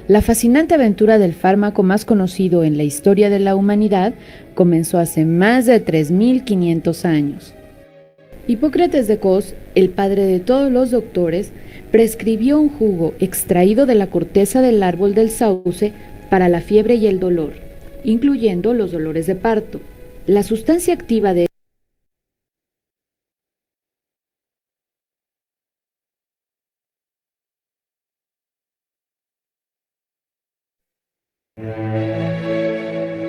la fascinante aventura del fármaco más conocido en la historia de la humanidad comenzó hace más de 3.500 años. Hipócrates de Cos, el padre de todos los doctores, prescribió un jugo extraído de la corteza del árbol del sauce para la fiebre y el dolor, incluyendo los dolores de parto. La sustancia activa de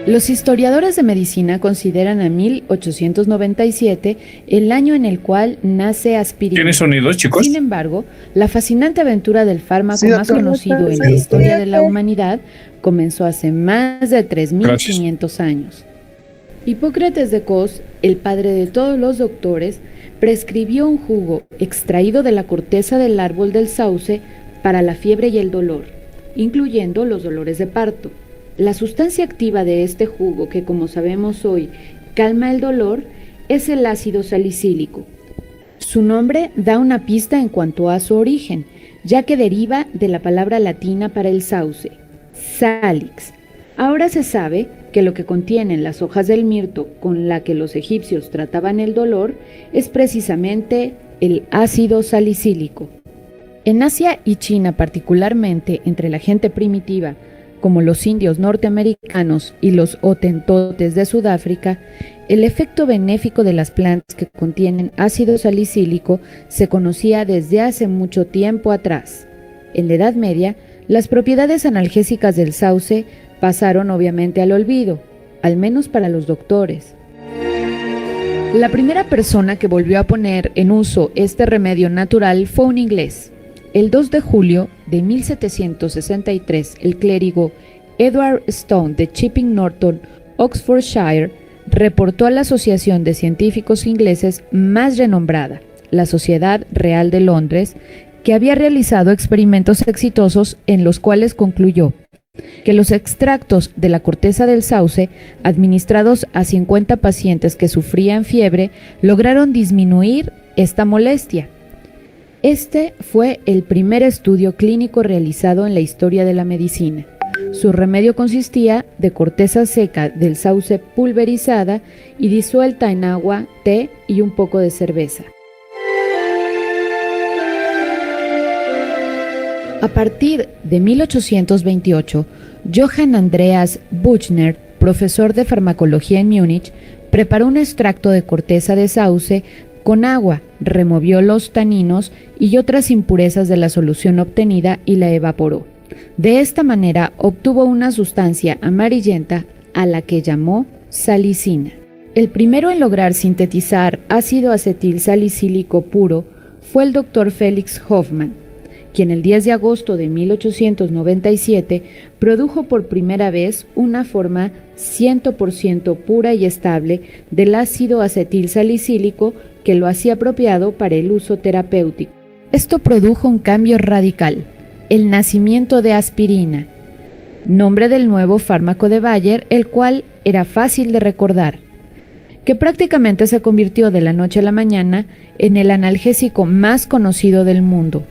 Los historiadores de medicina consideran a 1897 el año en el cual nace aspirina. ¿Tiene sonidos, chicos? Sin embargo, la fascinante aventura del fármaco más conocido en la historia de la humanidad comenzó hace más de 3.500 años. Hipócrates de Cos, el padre de todos los doctores, prescribió un jugo extraído de la corteza del árbol del sauce para la fiebre y el dolor, incluyendo los dolores de parto. La sustancia activa de este jugo, que como sabemos hoy calma el dolor, es el ácido salicílico. Su nombre da una pista en cuanto a su origen, ya que deriva de la palabra latina para el sauce, salix. Ahora se sabe que lo que contienen las hojas del mirto con la que los egipcios trataban el dolor es precisamente el ácido salicílico. En Asia y China, particularmente entre la gente primitiva, como los indios norteamericanos y los hotentotes de Sudáfrica, el efecto benéfico de las plantas que contienen ácido salicílico se conocía desde hace mucho tiempo atrás. En la Edad Media, las propiedades analgésicas del sauce pasaron obviamente al olvido, al menos para los doctores. La primera persona que volvió a poner en uso este remedio natural fue un inglés. El 2 de julio de 1763, el clérigo Edward Stone de Chipping Norton, Oxfordshire, reportó a la asociación de científicos ingleses más renombrada, la Sociedad Real de Londres, que había realizado experimentos exitosos en los cuales concluyó que los extractos de la corteza del sauce, administrados a 50 pacientes que sufrían fiebre, lograron disminuir esta molestia. Este fue el primer estudio clínico realizado en la historia de la medicina. Su remedio consistía de corteza seca del sauce pulverizada y disuelta en agua, té y un poco de cerveza. A partir de 1828, Johann Andreas Buchner, profesor de farmacología en Múnich, preparó un extracto de corteza de sauce con agua, removió los taninos y otras impurezas de la solución obtenida y la evaporó. De esta manera obtuvo una sustancia amarillenta a la que llamó salicina. El primero en lograr sintetizar ácido acetil salicílico puro fue el Dr. Felix Hoffmann, quien el 10 de agosto de 1897 produjo por primera vez una forma 100% pura y estable del ácido acetil salicílico que lo hacía apropiado para el uso terapéutico. Esto produjo un cambio radical, el nacimiento de aspirina, nombre del nuevo fármaco de Bayer, el cual era fácil de recordar, que prácticamente se convirtió de la noche a la mañana en el analgésico más conocido del mundo.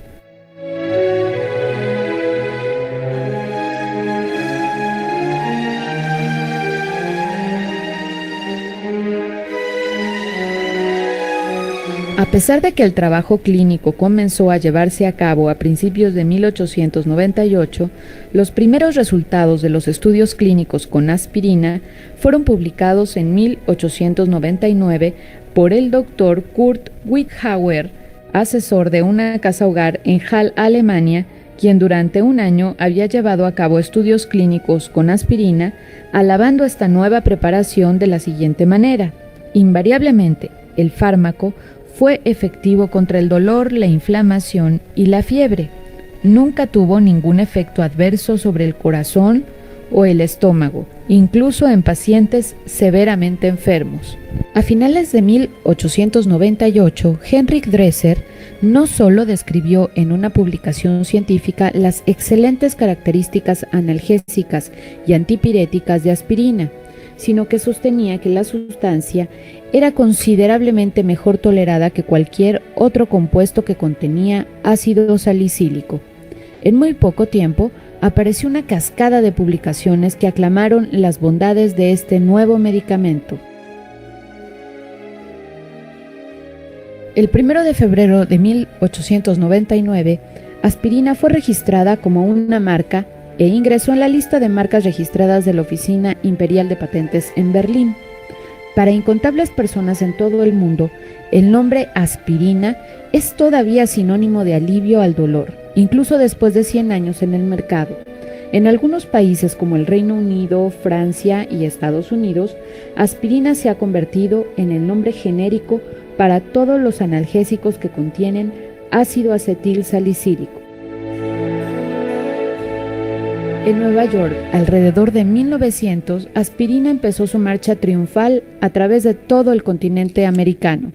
A pesar de que el trabajo clínico comenzó a llevarse a cabo a principios de 1898, los primeros resultados de los estudios clínicos con aspirina fueron publicados en 1899 por el Dr. Kurt Wickhauer, asesor de una casa hogar en Halle, Alemania, quien durante un año había llevado a cabo estudios clínicos con aspirina, alabando esta nueva preparación de la siguiente manera: invariablemente, el fármaco fue efectivo contra el dolor, la inflamación y la fiebre. Nunca tuvo ningún efecto adverso sobre el corazón o el estómago, incluso en pacientes severamente enfermos. A finales de 1898, Heinrich Dresser no solo describió en una publicación científica las excelentes características analgésicas y antipiréticas de aspirina, sino que sostenía que la sustancia era considerablemente mejor tolerada que cualquier otro compuesto que contenía ácido salicílico. En muy poco tiempo, apareció una cascada de publicaciones que aclamaron las bondades de este nuevo medicamento. El 1 de febrero de 1899, aspirina fue registrada como una marca e ingresó en la lista de marcas registradas de la Oficina Imperial de Patentes en Berlín. Para incontables personas en todo el mundo, el nombre aspirina es todavía sinónimo de alivio al dolor, incluso después de 100 años en el mercado. En algunos países como el Reino Unido, Francia y Estados Unidos, aspirina se ha convertido en el nombre genérico para todos los analgésicos que contienen ácido acetil salicílico. En Nueva York, alrededor de 1900, aspirina empezó su marcha triunfal a través de todo el continente americano.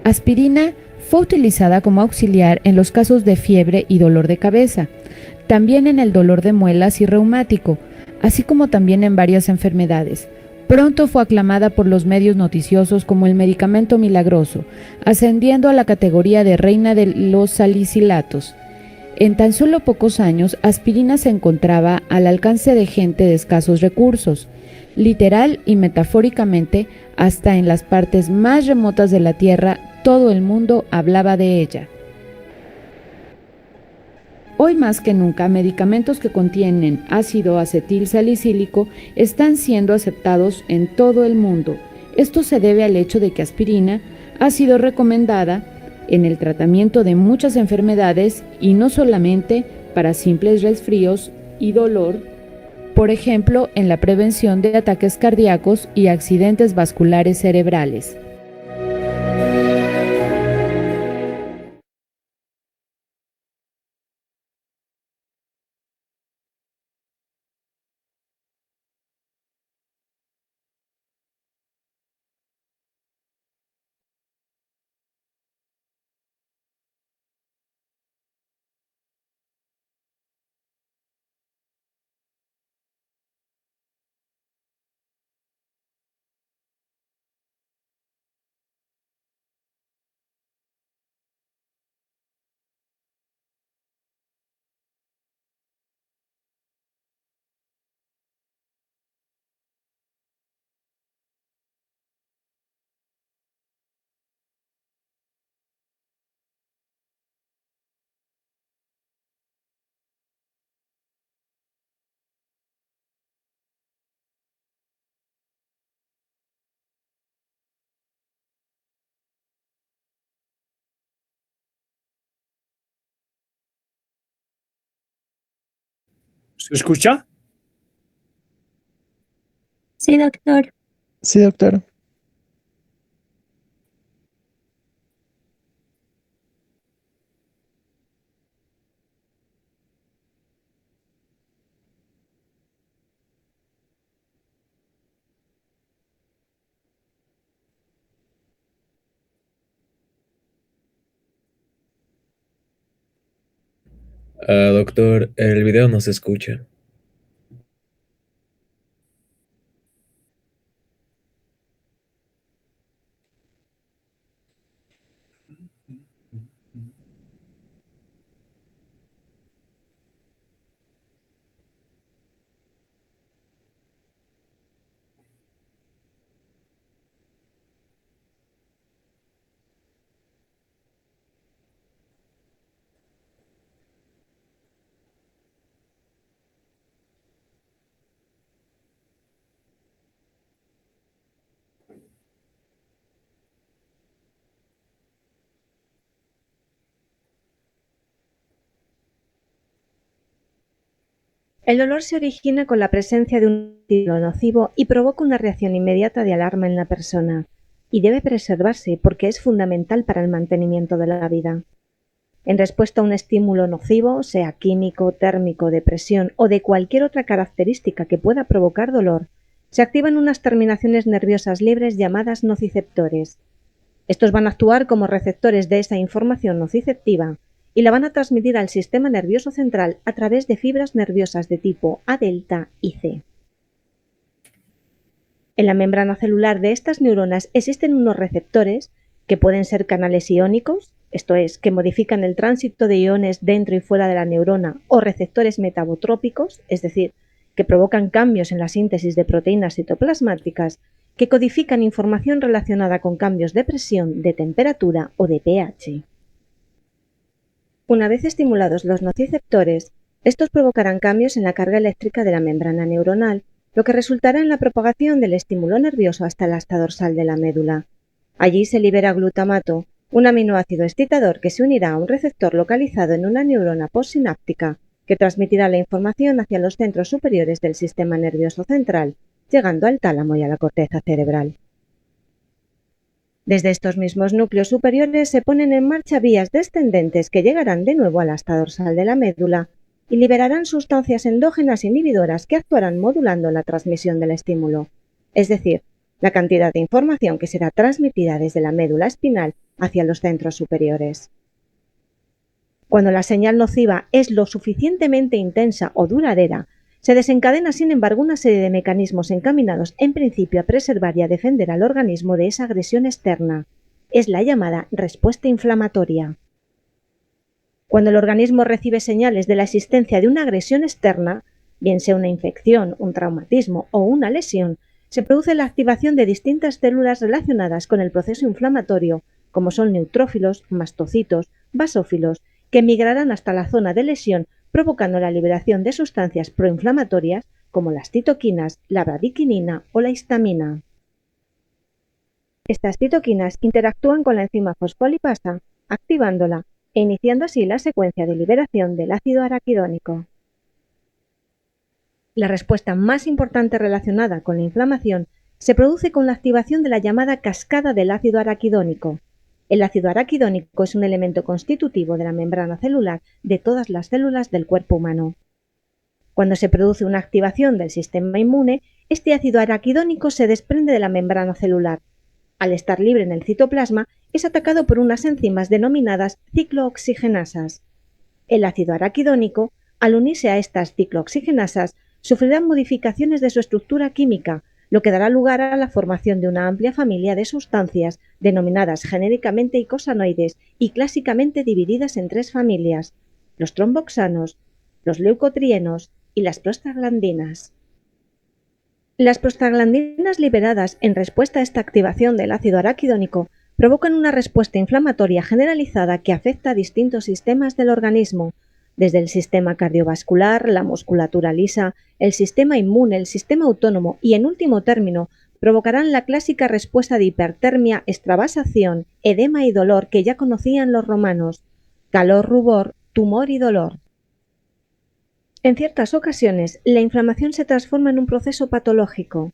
Aspirina fue utilizada como auxiliar en los casos de fiebre y dolor de cabeza, también en el dolor de muelas y reumático, así como también en varias enfermedades. Pronto fue aclamada por los medios noticiosos como el medicamento milagroso, ascendiendo a la categoría de reina de los salicilatos. En tan solo pocos años, aspirina se encontraba al alcance de gente de escasos recursos. Literal y metafóricamente, hasta en las partes más remotas de la Tierra, todo el mundo hablaba de ella. Hoy más que nunca, medicamentos que contienen ácido acetil salicílico están siendo aceptados en todo el mundo. Esto se debe al hecho de que aspirina ha sido recomendada en el tratamiento de muchas enfermedades y no solamente para simples resfríos y dolor, por ejemplo, en la prevención de ataques cardíacos y accidentes vasculares cerebrales. ¿Se escucha? Sí, doctor. Sí, doctor. Doctor, el video no se escucha. El dolor se origina con la presencia de un estímulo nocivo y provoca una reacción inmediata de alarma en la persona, y debe preservarse porque es fundamental para el mantenimiento de la vida. En respuesta a un estímulo nocivo, sea químico, térmico, de presión o de cualquier otra característica que pueda provocar dolor, se activan unas terminaciones nerviosas libres llamadas nociceptores. Estos van a actuar como receptores de esa información nociceptiva y la van a transmitir al sistema nervioso central a través de fibras nerviosas de tipo A delta y C. En la membrana celular de estas neuronas existen unos receptores que pueden ser canales iónicos, esto es, que modifican el tránsito de iones dentro y fuera de la neurona, o receptores metabotrópicos, es decir, que provocan cambios en la síntesis de proteínas citoplasmáticas, que codifican información relacionada con cambios de presión, de temperatura o de pH. Una vez estimulados los nociceptores, estos provocarán cambios en la carga eléctrica de la membrana neuronal, lo que resultará en la propagación del estímulo nervioso hasta el asta dorsal de la médula. Allí se libera glutamato, un aminoácido excitador que se unirá a un receptor localizado en una neurona postsináptica, que transmitirá la información hacia los centros superiores del sistema nervioso central, llegando al tálamo y a la corteza cerebral. Desde estos mismos núcleos superiores se ponen en marcha vías descendentes que llegarán de nuevo al asta dorsal de la médula y liberarán sustancias endógenas inhibidoras que actuarán modulando la transmisión del estímulo, es decir, la cantidad de información que será transmitida desde la médula espinal hacia los centros superiores. Cuando la señal nociva es lo suficientemente intensa o duradera, se desencadena, sin embargo, una serie de mecanismos encaminados en principio a preservar y a defender al organismo de esa agresión externa. Es la llamada respuesta inflamatoria. Cuando el organismo recibe señales de la existencia de una agresión externa, bien sea una infección, un traumatismo o una lesión, se produce la activación de distintas células relacionadas con el proceso inflamatorio, como son neutrófilos, mastocitos, basófilos, que migrarán hasta la zona de lesión, provocando la liberación de sustancias proinflamatorias como las citoquinas, la bradiquinina o la histamina. Estas citoquinas interactúan con la enzima fosfolipasa, activándola e iniciando así la secuencia de liberación del ácido araquidónico. La respuesta más importante relacionada con la inflamación se produce con la activación de la llamada cascada del ácido araquidónico. El ácido araquidónico es un elemento constitutivo de la membrana celular de todas las células del cuerpo humano. Cuando se produce una activación del sistema inmune, este ácido araquidónico se desprende de la membrana celular. Al estar libre en el citoplasma, es atacado por unas enzimas denominadas ciclooxigenasas. El ácido araquidónico, al unirse a estas ciclooxigenasas, sufrirá modificaciones de su estructura química, lo que dará lugar a la formación de una amplia familia de sustancias denominadas genéricamente icosanoides y clásicamente divididas en tres familias: los tromboxanos, los leucotrienos y las prostaglandinas. Las prostaglandinas liberadas en respuesta a esta activación del ácido araquidónico provocan una respuesta inflamatoria generalizada que afecta a distintos sistemas del organismo, desde el sistema cardiovascular, la musculatura lisa, el sistema inmune, el sistema autónomo y, en último término, provocarán la clásica respuesta de hipertermia, extravasación, edema y dolor que ya conocían los romanos: calor, rubor, tumor y dolor. En ciertas ocasiones, la inflamación se transforma en un proceso patológico.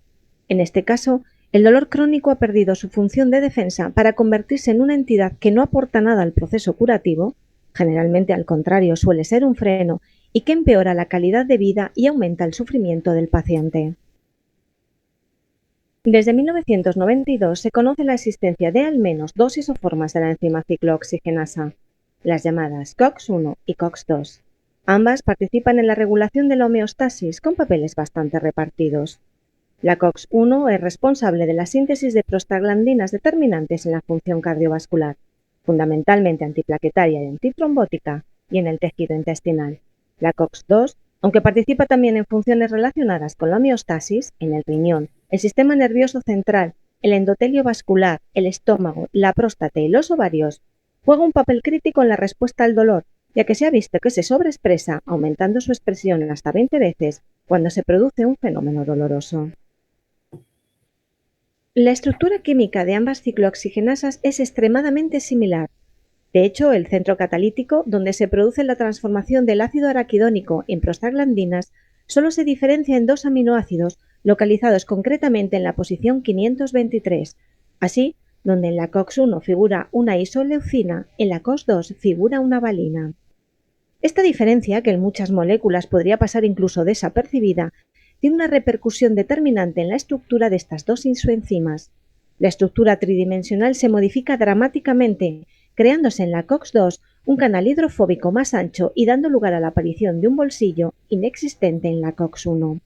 En este caso, el dolor crónico ha perdido su función de defensa para convertirse en una entidad que no aporta nada al proceso curativo, generalmente al contrario suele ser un freno, y que empeora la calidad de vida y aumenta el sufrimiento del paciente. Desde 1992 se conoce la existencia de al menos dos isoformas de la enzima ciclooxigenasa, las llamadas COX-1 y COX-2. Ambas participan en la regulación de la homeostasis con papeles bastante repartidos. La COX-1 es responsable de la síntesis de prostaglandinas determinantes en la función cardiovascular, fundamentalmente antiplaquetaria y antitrombótica, y en el tejido intestinal. La COX-2, aunque participa también en funciones relacionadas con la homeostasis, en el riñón, el sistema nervioso central, el endotelio vascular, el estómago, la próstata y los ovarios, juega un papel crítico en la respuesta al dolor, ya que se ha visto que se sobreexpresa, aumentando su expresión en hasta 20 veces cuando se produce un fenómeno doloroso. La estructura química de ambas ciclooxigenasas es extremadamente similar. De hecho, el centro catalítico, donde se produce la transformación del ácido araquidónico en prostaglandinas, solo se diferencia en dos aminoácidos localizados concretamente en la posición 523. Así, donde en la COX-1 figura una isoleucina, en la COX-2 figura una valina. Esta diferencia, que en muchas moléculas podría pasar incluso desapercibida, tiene una repercusión determinante en la estructura de estas dos isoenzimas. La estructura tridimensional se modifica dramáticamente, creándose en la COX-2 un canal hidrofóbico más ancho y dando lugar a la aparición de un bolsillo inexistente en la COX-1.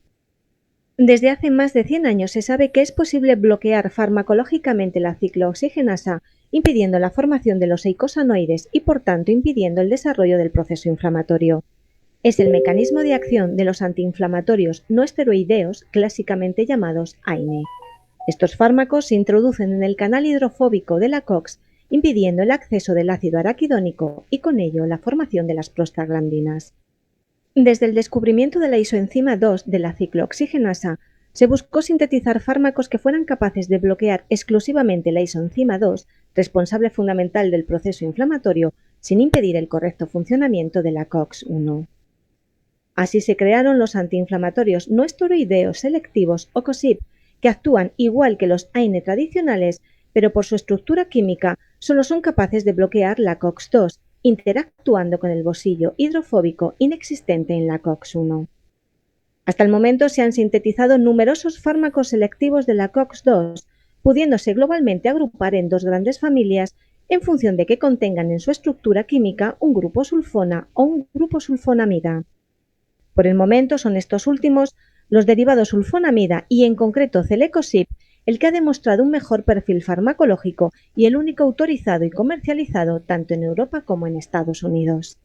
Desde hace más de 100 años se sabe que es posible bloquear farmacológicamente la ciclooxigenasa impidiendo la formación de los eicosanoides y por tanto impidiendo el desarrollo del proceso inflamatorio. Es el mecanismo de acción de los antiinflamatorios no esteroideos, clásicamente llamados AINE. Estos fármacos se introducen en el canal hidrofóbico de la COX, impidiendo el acceso del ácido araquidónico y con ello la formación de las prostaglandinas. Desde el descubrimiento de la isoenzima 2 de la ciclooxigenasa, se buscó sintetizar fármacos que fueran capaces de bloquear exclusivamente la isoenzima 2, responsable fundamental del proceso inflamatorio, sin impedir el correcto funcionamiento de la COX-1. Así se crearon los antiinflamatorios no esteroideos selectivos o COSIP, que actúan igual que los AINE tradicionales, pero por su estructura química solo son capaces de bloquear la COX-2, interactuando con el bosillo hidrofóbico inexistente en la COX-1. Hasta el momento se han sintetizado numerosos fármacos selectivos de la COX-2, pudiéndose globalmente agrupar en dos grandes familias en función de que contengan en su estructura química un grupo sulfona o un grupo sulfonamida. Por el momento son estos últimos, los derivados sulfonamida y en concreto Celecosip, el que ha demostrado un mejor perfil farmacológico y el único autorizado y comercializado tanto en Europa como en Estados Unidos.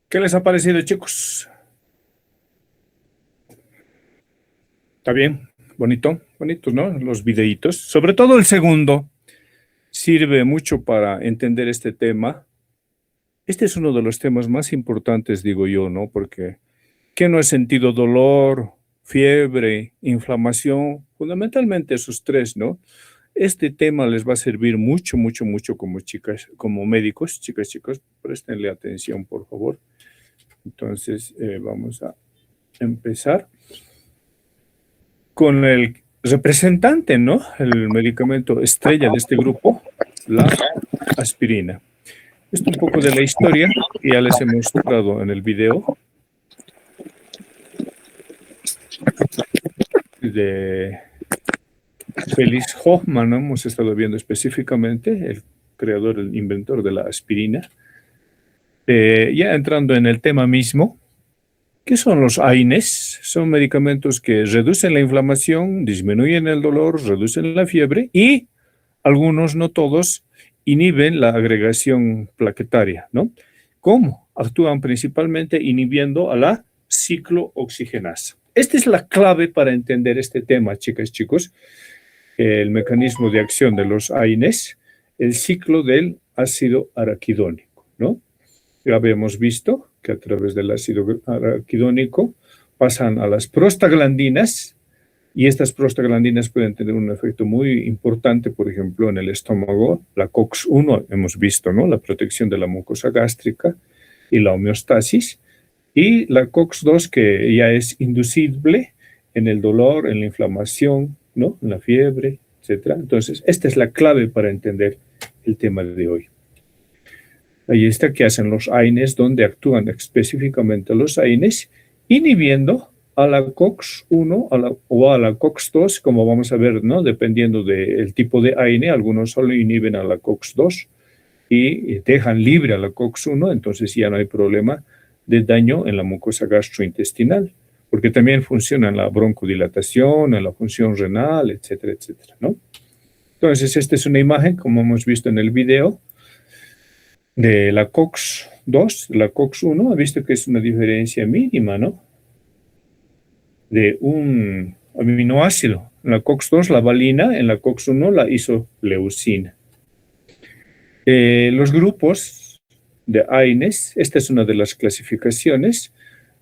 ¿Qué les ha parecido, chicos? ¿Está bien? Bonito, bonitos, ¿no? Los videitos. Sobre todo el segundo sirve mucho para entender este tema. Este es uno de los temas más importantes, digo yo, ¿no? Porque ¿quién no ha sentido dolor, fiebre, inflamación? Fundamentalmente esos tres, ¿no? Este tema les va a servir mucho, mucho, mucho como chicas, como médicos. Chicas, chicos, préstenle atención, por favor. Entonces, vamos a empezar con el representante, ¿no? El medicamento estrella de este grupo, la aspirina. Esto un poco de la historia que ya les he mostrado en el video de Felix Hoffmann, ¿no? Hemos estado viendo específicamente, el creador, el inventor de la aspirina. Ya entrando en el tema mismo, ¿qué son los AINES? Son medicamentos que reducen la inflamación, disminuyen el dolor, reducen la fiebre y algunos, no todos, inhiben la agregación plaquetaria, ¿no? ¿Cómo? Actúan principalmente inhibiendo a la ciclooxigenasa. Esta es la clave para entender este tema, chicas y chicos. El mecanismo de acción de los AINES, el ciclo del ácido araquidónico, ¿no? Ya habíamos visto que a través del ácido araquidónico pasan a las prostaglandinas y estas prostaglandinas pueden tener un efecto muy importante, por ejemplo, en el estómago. La COX-1 hemos visto, ¿no? La protección de la mucosa gástrica y la homeostasis. Y la COX-2 que ya es inducible en el dolor, en la inflamación, ¿no? En la fiebre, etc. Entonces, esta es la clave para entender el tema de hoy. Ahí está que hacen los AINES, donde actúan específicamente los AINES, inhibiendo a la COX-1 o a la COX-2, como vamos a ver, ¿no? Dependiendo del tipo de AINE, algunos solo inhiben a la COX-2 y dejan libre a la COX-1, entonces ya no hay problema de daño en la mucosa gastrointestinal, porque también funciona en la broncodilatación, en la función renal, etcétera, etcétera, ¿no? Entonces, esta es una imagen, como hemos visto en el video, de la COX-2, la COX-1, ha visto que es una diferencia mínima, ¿no? De un aminoácido. En la COX-2 la valina, en la COX-1 la isoleucina. Los grupos de AINES, esta es una de las clasificaciones,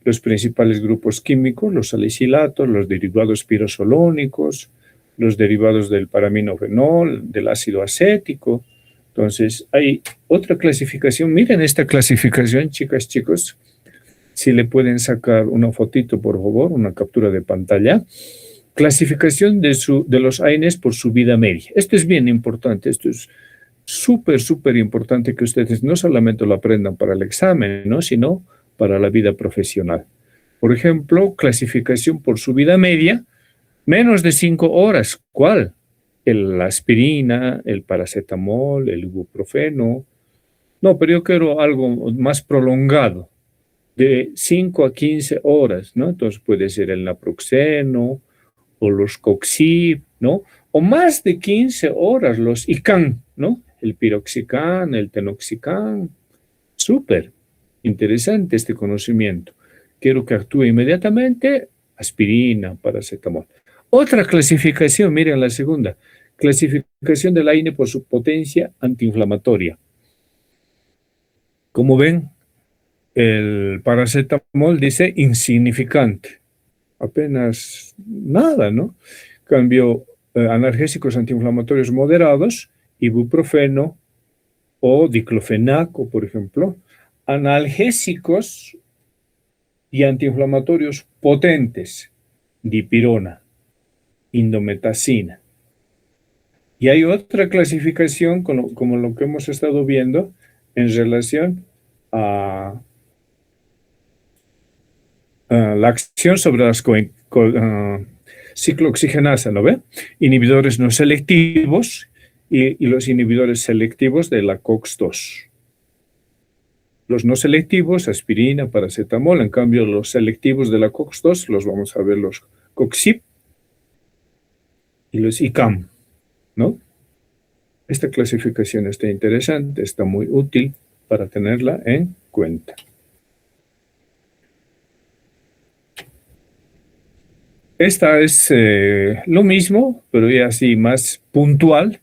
los principales grupos químicos, los salicilatos, los derivados pirozolónicos, los derivados del paraminofenol, del ácido acético. Entonces, hay otra clasificación. Miren esta clasificación, chicas, chicos. Si le pueden sacar una fotito, por favor, una captura de pantalla. Clasificación de los AINES por su vida media. Esto es bien importante, esto es súper, súper importante que ustedes no solamente lo aprendan para el examen, ¿no?, sino para la vida profesional. Por ejemplo, clasificación por su vida media, menos de 5 horas. ¿Cuál? La aspirina, el paracetamol, el ibuprofeno. No, pero yo quiero algo más prolongado, de 5 a 15 horas, ¿no? Entonces puede ser el naproxeno o los Coxib, ¿no? O más de 15 horas, los ICAN, ¿no? El piroxicam, el tenoxicam. Súper interesante este conocimiento. Quiero que actúe inmediatamente, aspirina, paracetamol. Otra clasificación, miren la segunda, clasificación del AINE por su potencia antiinflamatoria. Como ven, el paracetamol dice insignificante, apenas nada, ¿no? Cambio, analgésicos antiinflamatorios moderados, ibuprofeno o diclofenaco, por ejemplo, analgésicos y antiinflamatorios potentes, dipirona, indometacina. Y hay otra clasificación, como lo que hemos estado viendo, en relación a la acción sobre las ciclooxigenasa, ¿no ve? Inhibidores no selectivos y los inhibidores selectivos de la COX-2. Los no selectivos, aspirina, paracetamol. En cambio, los selectivos de la COX-2 los vamos a ver los Coxib y los ICAM, ¿no? Esta clasificación está interesante, está muy útil para tenerla en cuenta. Esta es lo mismo, pero ya así más puntual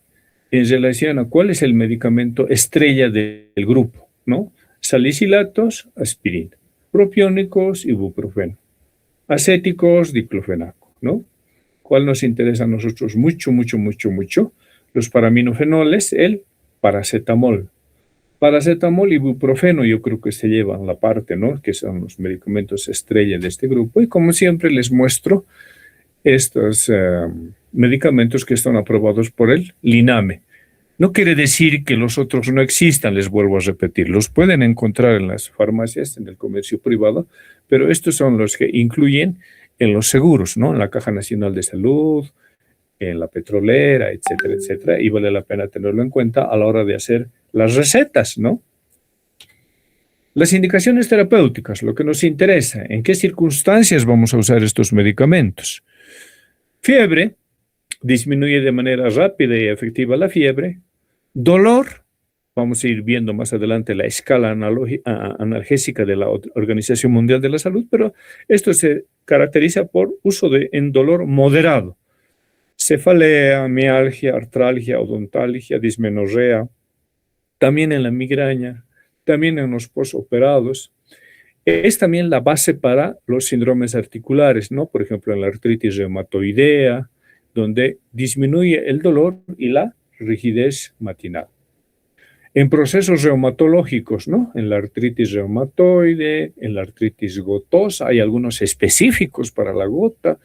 en relación a cuál es el medicamento estrella del grupo, ¿no? Salicilatos, aspirina. Propiónicos, ibuprofeno. Acéticos, diclofenaco, ¿no? ¿Cuál nos interesa a nosotros mucho, mucho, mucho, mucho? Los paraminofenoles, el paracetamol. Paracetamol y ibuprofeno yo creo que se llevan la parte, ¿no?, que son los medicamentos estrella de este grupo. Y como siempre les muestro estos medicamentos que están aprobados por el INAME. No quiere decir que los otros no existan, les vuelvo a repetir. Los pueden encontrar en las farmacias, en el comercio privado, pero estos son los que incluyen en los seguros, ¿no?, en la Caja Nacional de Salud, en la petrolera, etcétera, etcétera, y vale la pena tenerlo en cuenta a la hora de hacer las recetas, ¿no? Las indicaciones terapéuticas, lo que nos interesa, en qué circunstancias vamos a usar estos medicamentos. Fiebre, disminuye de manera rápida y efectiva la fiebre. Dolor, vamos a ir viendo más adelante la escala analgésica de la Organización Mundial de la Salud, pero esto se caracteriza por uso en dolor moderado. Cefalea, mialgia, artralgia, odontalgia, dismenorrea, también en la migraña, también en los posoperados. Es también la base para los síndromes articulares, ¿no? Por ejemplo, en la artritis reumatoidea, donde disminuye el dolor y la rigidez matinal. En procesos reumatológicos, ¿no? En la artritis reumatoide, en la artritis gotosa, hay algunos específicos para la gota,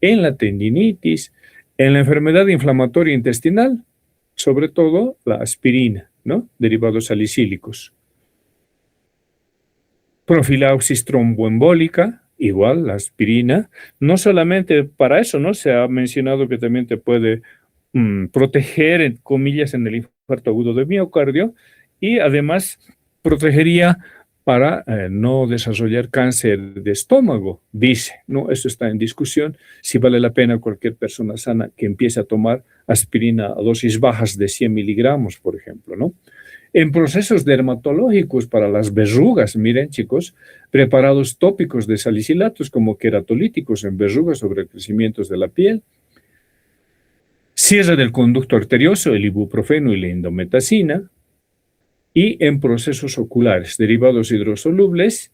en la tendinitis, en la enfermedad inflamatoria intestinal, sobre todo la aspirina, ¿no?, derivados salicílicos. Profilaxis tromboembólica, igual la aspirina. No solamente para eso, ¿no? Se ha mencionado que también te puede proteger, en comillas, en el infarto agudo de miocardio, y además protegería para no desarrollar cáncer de estómago, dice, ¿no? Eso está en discusión, si vale la pena cualquier persona sana que empiece a tomar aspirina a dosis bajas de 100 miligramos, por ejemplo, ¿no? En procesos dermatológicos para las verrugas, miren, chicos, preparados tópicos de salicilatos como queratolíticos en verrugas sobre crecimientos de la piel. Cierre del conducto arterioso, el ibuprofeno y la indometacina. y en procesos oculares. Derivados hidrosolubles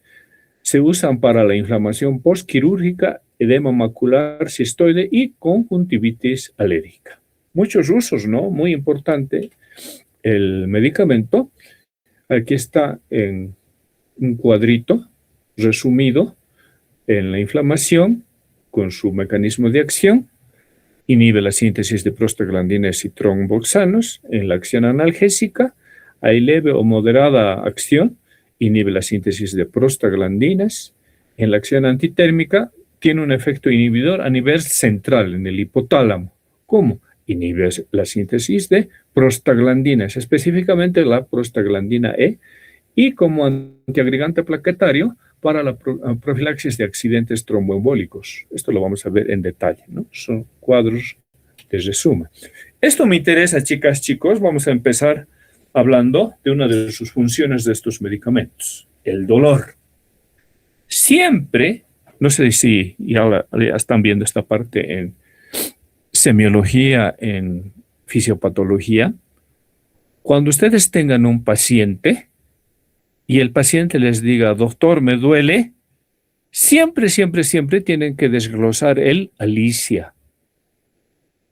se usan para la inflamación postquirúrgica, edema macular cistoide y conjuntivitis alérgica. Muchos usos, ¿no? Muy importante el medicamento. Aquí está en un cuadrito resumido en la inflamación con su mecanismo de acción. Inhibe la síntesis de prostaglandinas y tromboxanos. En la acción analgésica, hay leve o moderada acción, inhibe la síntesis de prostaglandinas. En la acción antitérmica, tiene un efecto inhibidor a nivel central, en el hipotálamo. ¿Cómo? Inhibe la síntesis de prostaglandinas, específicamente la prostaglandina E, y como antiagregante plaquetario para la profilaxis de accidentes tromboembólicos. Esto lo vamos a ver en detalle, ¿no? Son cuadros de resumen. Esto me interesa, chicas, chicos. Vamos a empezar hablando de una de sus funciones de estos medicamentos, el dolor. Siempre, no sé si ya están viendo esta parte en semiología, en fisiopatología, cuando ustedes tengan un paciente y el paciente les diga, doctor, me duele, siempre tienen que desglosar el Alicia.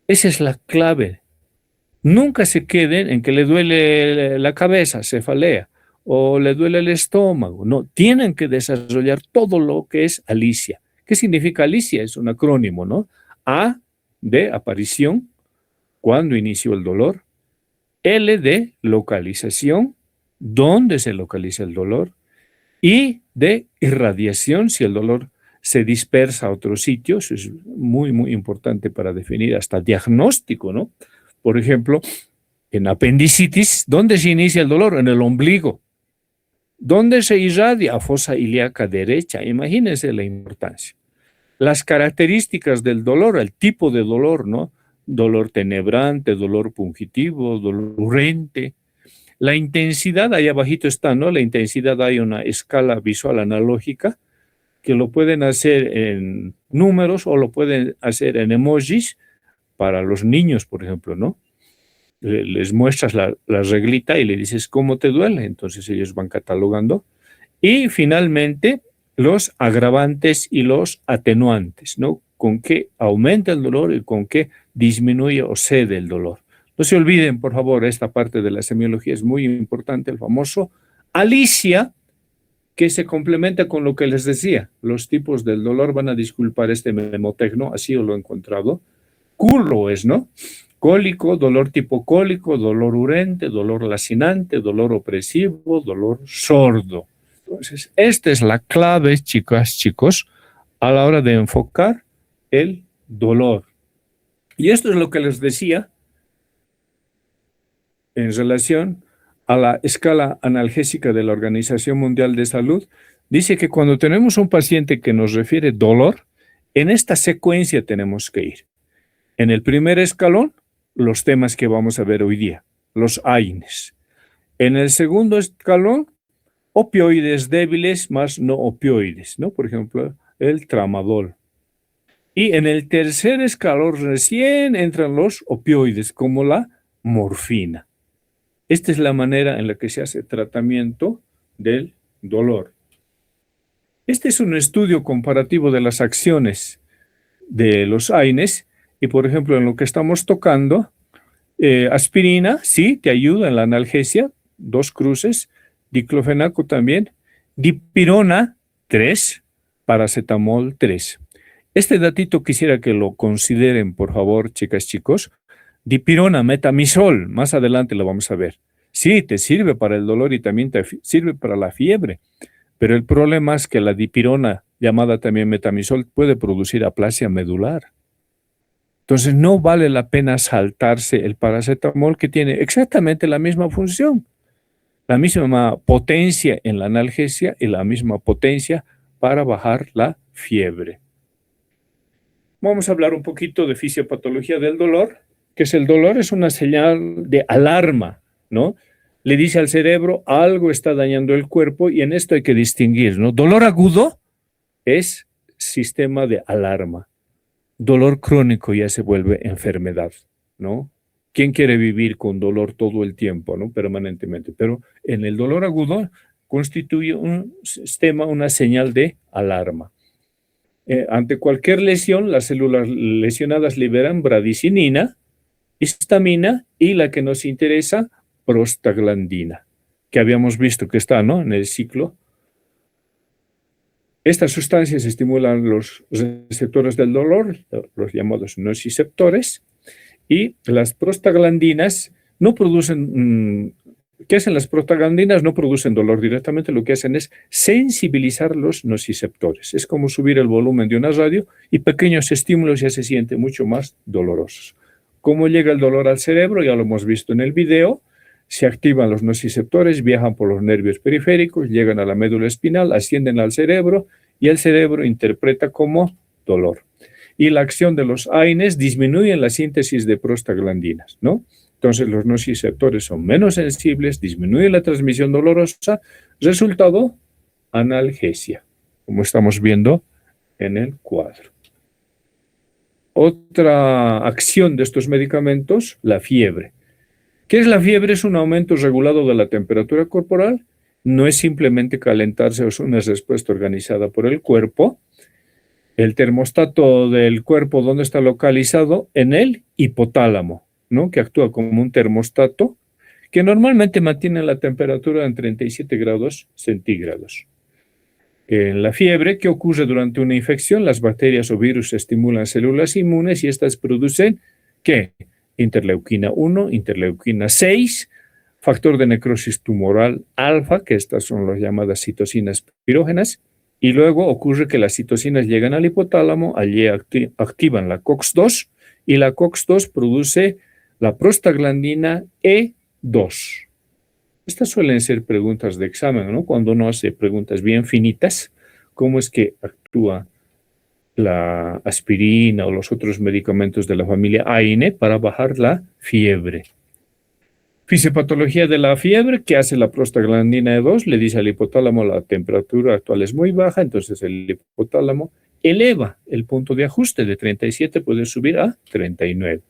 Esa es la clave. Nunca se queden en que le duele la cabeza, cefalea, o le duele el estómago. No, tienen que desarrollar todo lo que es Alicia. ¿Qué significa Alicia? Es un acrónimo, ¿no? A de aparición, cuando inició el dolor. L de localización, dónde se localiza el dolor. Y de irradiación, si el dolor se dispersa a otros sitios. Es muy importante para definir hasta diagnóstico, ¿no? Por ejemplo, en apendicitis, ¿dónde se inicia el dolor? En el ombligo. ¿Dónde se irradia? A fosa ilíaca derecha. Imagínense la importancia. Las características del dolor, el tipo de dolor, ¿no? Dolor tenebrante, dolor pungitivo, dolor urente. La intensidad, ahí abajito está, ¿no? La intensidad, hay una escala visual analógica que lo pueden hacer en números o lo pueden hacer en emojis para los niños, por ejemplo, ¿no? Les muestras la reglita y le dices cómo te duele, entonces ellos van catalogando. Y finalmente, los agravantes y los atenuantes, ¿no? Con qué aumenta el dolor y con qué disminuye o cede el dolor. No se olviden, por favor, esta parte de la semiología es muy importante, el famoso Alicia, que se complementa con lo que les decía. Los tipos del dolor, van a disculpar este memotecno, así lo he encontrado. Culo es, ¿no? Cólico, dolor tipo cólico, dolor urente, dolor lacinante, dolor opresivo, dolor sordo. Entonces, esta es la clave, chicas, chicos, a la hora de enfocar el dolor. Y esto es lo que les decía en relación a la escala analgésica de la Organización Mundial de Salud. Dice que cuando tenemos un paciente que nos refiere dolor, en esta secuencia tenemos que ir. En el primer escalón, los temas que vamos a ver hoy día, los AINES. En el segundo escalón, opioides débiles más no opioides, ¿no? Por ejemplo, el tramadol. Y en el tercer escalón recién entran los opioides, como la morfina. Esta es la manera en la que se hace tratamiento del dolor. Este es un estudio comparativo de las acciones de los AINES. Y, por ejemplo, en lo que estamos tocando, aspirina, sí, te ayuda en la analgesia, 2 cruces, diclofenaco también, dipirona, 3, paracetamol, 3. Este datito quisiera que lo consideren, por favor, chicas, chicos. Dipirona, metamisol, más adelante lo vamos a ver. Sí, te sirve para el dolor y también te sirve para la fiebre, pero el problema es que la dipirona, llamada también metamisol, puede producir aplasia medular. Entonces no vale la pena saltarse el paracetamol, que tiene exactamente la misma función, la misma potencia en la analgesia y la misma potencia para bajar la fiebre. Vamos a hablar un poquito de fisiopatología del dolor, que es el dolor es una señal de alarma, ¿no? Le dice al cerebro, algo está dañando el cuerpo, y en esto hay que distinguir, ¿no? Dolor agudo es sistema de alarma. Dolor crónico ya se vuelve enfermedad, ¿no? ¿Quién quiere vivir con dolor todo el tiempo, ¿no? Permanentemente? Pero en el dolor agudo constituye un sistema, una señal de alarma. Ante cualquier lesión, las células lesionadas liberan bradicinina, histamina y la que nos interesa, prostaglandina, que habíamos visto que está, ¿no?, en el ciclo. Estas sustancias estimulan los receptores del dolor, los llamados nociceptores, y las prostaglandinas no producen. ¿Qué hacen las prostaglandinas? No producen dolor directamente, lo que hacen es sensibilizar los nociceptores. Es como subir el volumen de una radio y pequeños estímulos ya se sienten mucho más dolorosos. ¿Cómo llega el dolor al cerebro? Ya lo hemos visto en el video. Se activan los nociceptores, viajan por los nervios periféricos, llegan a la médula espinal, ascienden al cerebro y el cerebro interpreta como dolor. Y la acción de los AINES disminuye la síntesis de prostaglandinas, ¿no? Entonces los nociceptores son menos sensibles, disminuye la transmisión dolorosa, resultado, analgesia, como estamos viendo en el cuadro. Otra acción de estos medicamentos, la fiebre. ¿Qué es la fiebre? Es un aumento regulado de la temperatura corporal, no es simplemente calentarse, es una respuesta organizada por el cuerpo. El termostato del cuerpo, ¿dónde está localizado? En el hipotálamo, ¿no?, que actúa como un termostato que normalmente mantiene la temperatura en 37 grados centígrados. En la fiebre, ¿qué ocurre durante una infección? Las bacterias o virus estimulan células inmunes y estas producen, ¿qué? Interleuquina 1, interleuquina 6, factor de necrosis tumoral alfa, que estas son las llamadas citocinas pirógenas, y luego ocurre que las citocinas llegan al hipotálamo, allí activan la COX-2 y la COX-2 produce la prostaglandina E2. Estas suelen ser preguntas de examen, ¿no? Cuando uno hace preguntas bien finitas, ¿cómo es que actúa la aspirina o los otros medicamentos de la familia AINE para bajar la fiebre? Fisiopatología de la fiebre, ¿qué hace la prostaglandina E2? Le dice al hipotálamo la temperatura actual es muy baja, entonces el hipotálamo eleva el punto de ajuste de 37, puede subir a 39.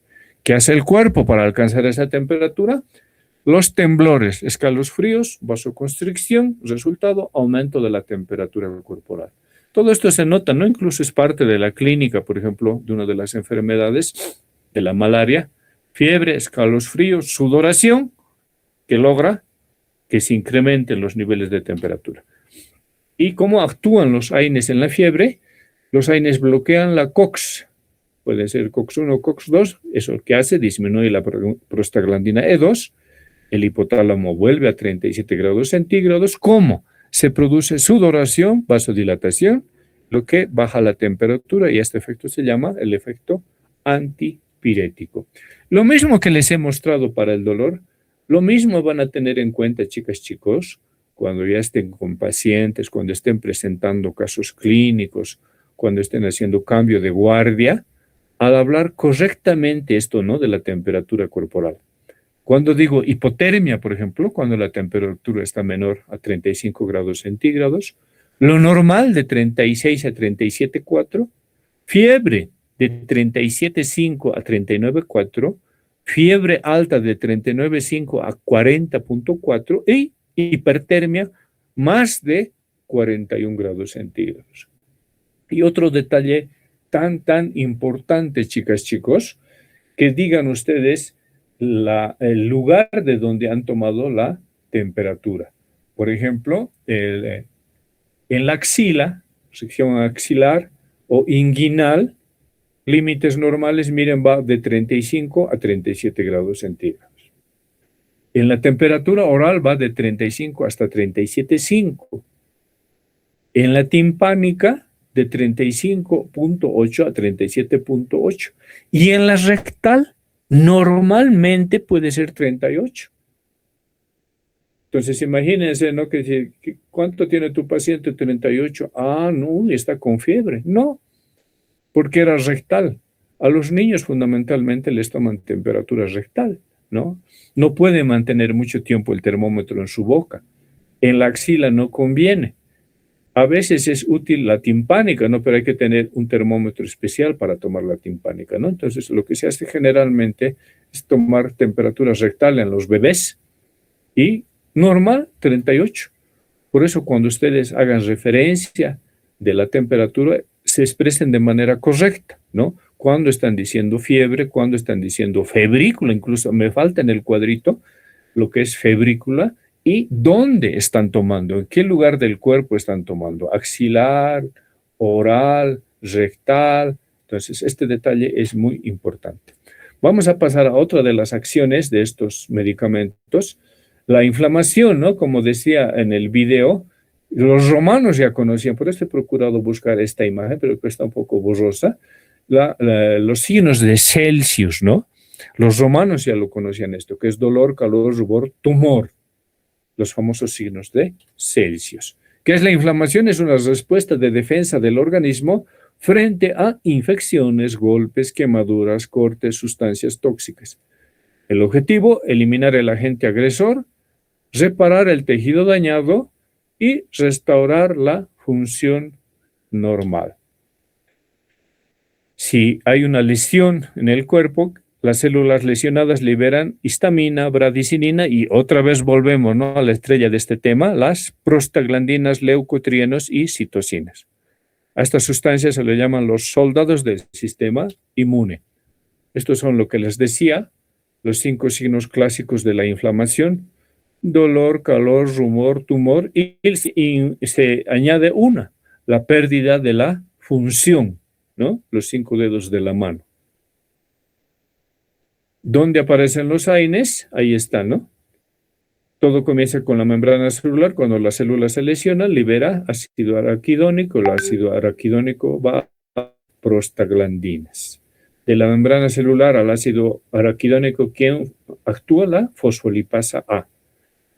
¿Qué hace el cuerpo para alcanzar esa temperatura? Los temblores, escalofríos, vasoconstricción, resultado, aumento de la temperatura corporal. Todo esto se nota, ¿no? Incluso es parte de la clínica, por ejemplo, de una de las enfermedades de la malaria, fiebre, escalofríos, sudoración, que logra que se incrementen los niveles de temperatura. ¿Y cómo actúan los AINES en la fiebre? Los AINES bloquean la COX, puede ser COX-1 o COX-2, eso que hace, disminuye la prostaglandina E2, el hipotálamo vuelve a 37 grados centígrados. ¿Cómo? Se produce sudoración, vasodilatación, lo que baja la temperatura y este efecto se llama el efecto antipirético. Lo mismo que les he mostrado para el dolor, lo mismo van a tener en cuenta, chicas, chicos, cuando ya estén con pacientes, cuando estén presentando casos clínicos, cuando estén haciendo cambio de guardia, al hablar correctamente esto, ¿no?, de la temperatura corporal. Cuando digo hipotermia, por ejemplo, cuando la temperatura está menor a 35 grados centígrados, lo normal de 36 a 37,4, fiebre de 37,5 a 39,4, fiebre alta de 39,5 a 40,4 y hipertermia más de 41 grados centígrados. Y otro detalle tan importante, chicas, chicos, que digan ustedes el lugar de donde han tomado la temperatura. Por ejemplo, en la axila, sección axilar o inguinal, límites normales, miren, va de 35 a 37 grados centígrados. En la temperatura oral va de 35 hasta 37,5. En la timpánica, de 35,8 a 37,8. Y en la rectal, normalmente puede ser 38. Entonces, imagínense, ¿no? ¿Cuánto tiene tu paciente? 38. Ah, no, está con fiebre. No, porque era rectal. A los niños fundamentalmente les toman temperatura rectal, ¿no? No pueden mantener mucho tiempo el termómetro en su boca. En la axila no conviene. A veces es útil la timpánica, ¿no? Pero hay que tener un termómetro especial para tomar la timpánica, ¿no? Entonces, lo que se hace generalmente es tomar temperatura rectal en los bebés y normal 38. Por eso cuando ustedes hagan referencia de la temperatura, se expresen de manera correcta, ¿no? Cuando están diciendo fiebre, cuando están diciendo febrícula, incluso me falta en el cuadrito lo que es febrícula y dónde están tomando, en qué lugar del cuerpo están tomando, axilar, oral, rectal. Entonces, este detalle es muy importante. Vamos a pasar a otra de las acciones de estos medicamentos, la inflamación, ¿no? Como decía en el video, los romanos ya conocían, por eso he procurado buscar esta imagen, pero que está un poco borrosa, los signos de Celsius, ¿no? Los romanos ya lo conocían esto, que es dolor, calor, rubor, tumor, los famosos signos de Celsius. ¿Qué es la inflamación? Es una respuesta de defensa del organismo frente a infecciones, golpes, quemaduras, cortes, sustancias tóxicas. El objetivo, eliminar el agente agresor, reparar el tejido dañado y restaurar la función normal. Si hay una lesión en el cuerpo, las células lesionadas liberan histamina, bradicinina y otra vez volvemos, ¿no?, a la estrella de este tema, las prostaglandinas, leucotrienos y citocinas. A estas sustancias se le llaman los soldados del sistema inmune. Estos son lo que les decía, los 5 signos clásicos de la inflamación: dolor, calor, rumor, tumor y se añade una, la pérdida de la función, ¿no? Los 5 dedos de la mano. ¿Dónde aparecen los AINES? Ahí está, ¿no? Todo comienza con la membrana celular. Cuando la célula se lesiona, libera ácido araquidónico. El ácido araquidónico va a prostaglandinas. De la membrana celular al ácido araquidónico, ¿quién actúa? La fosfolipasa A.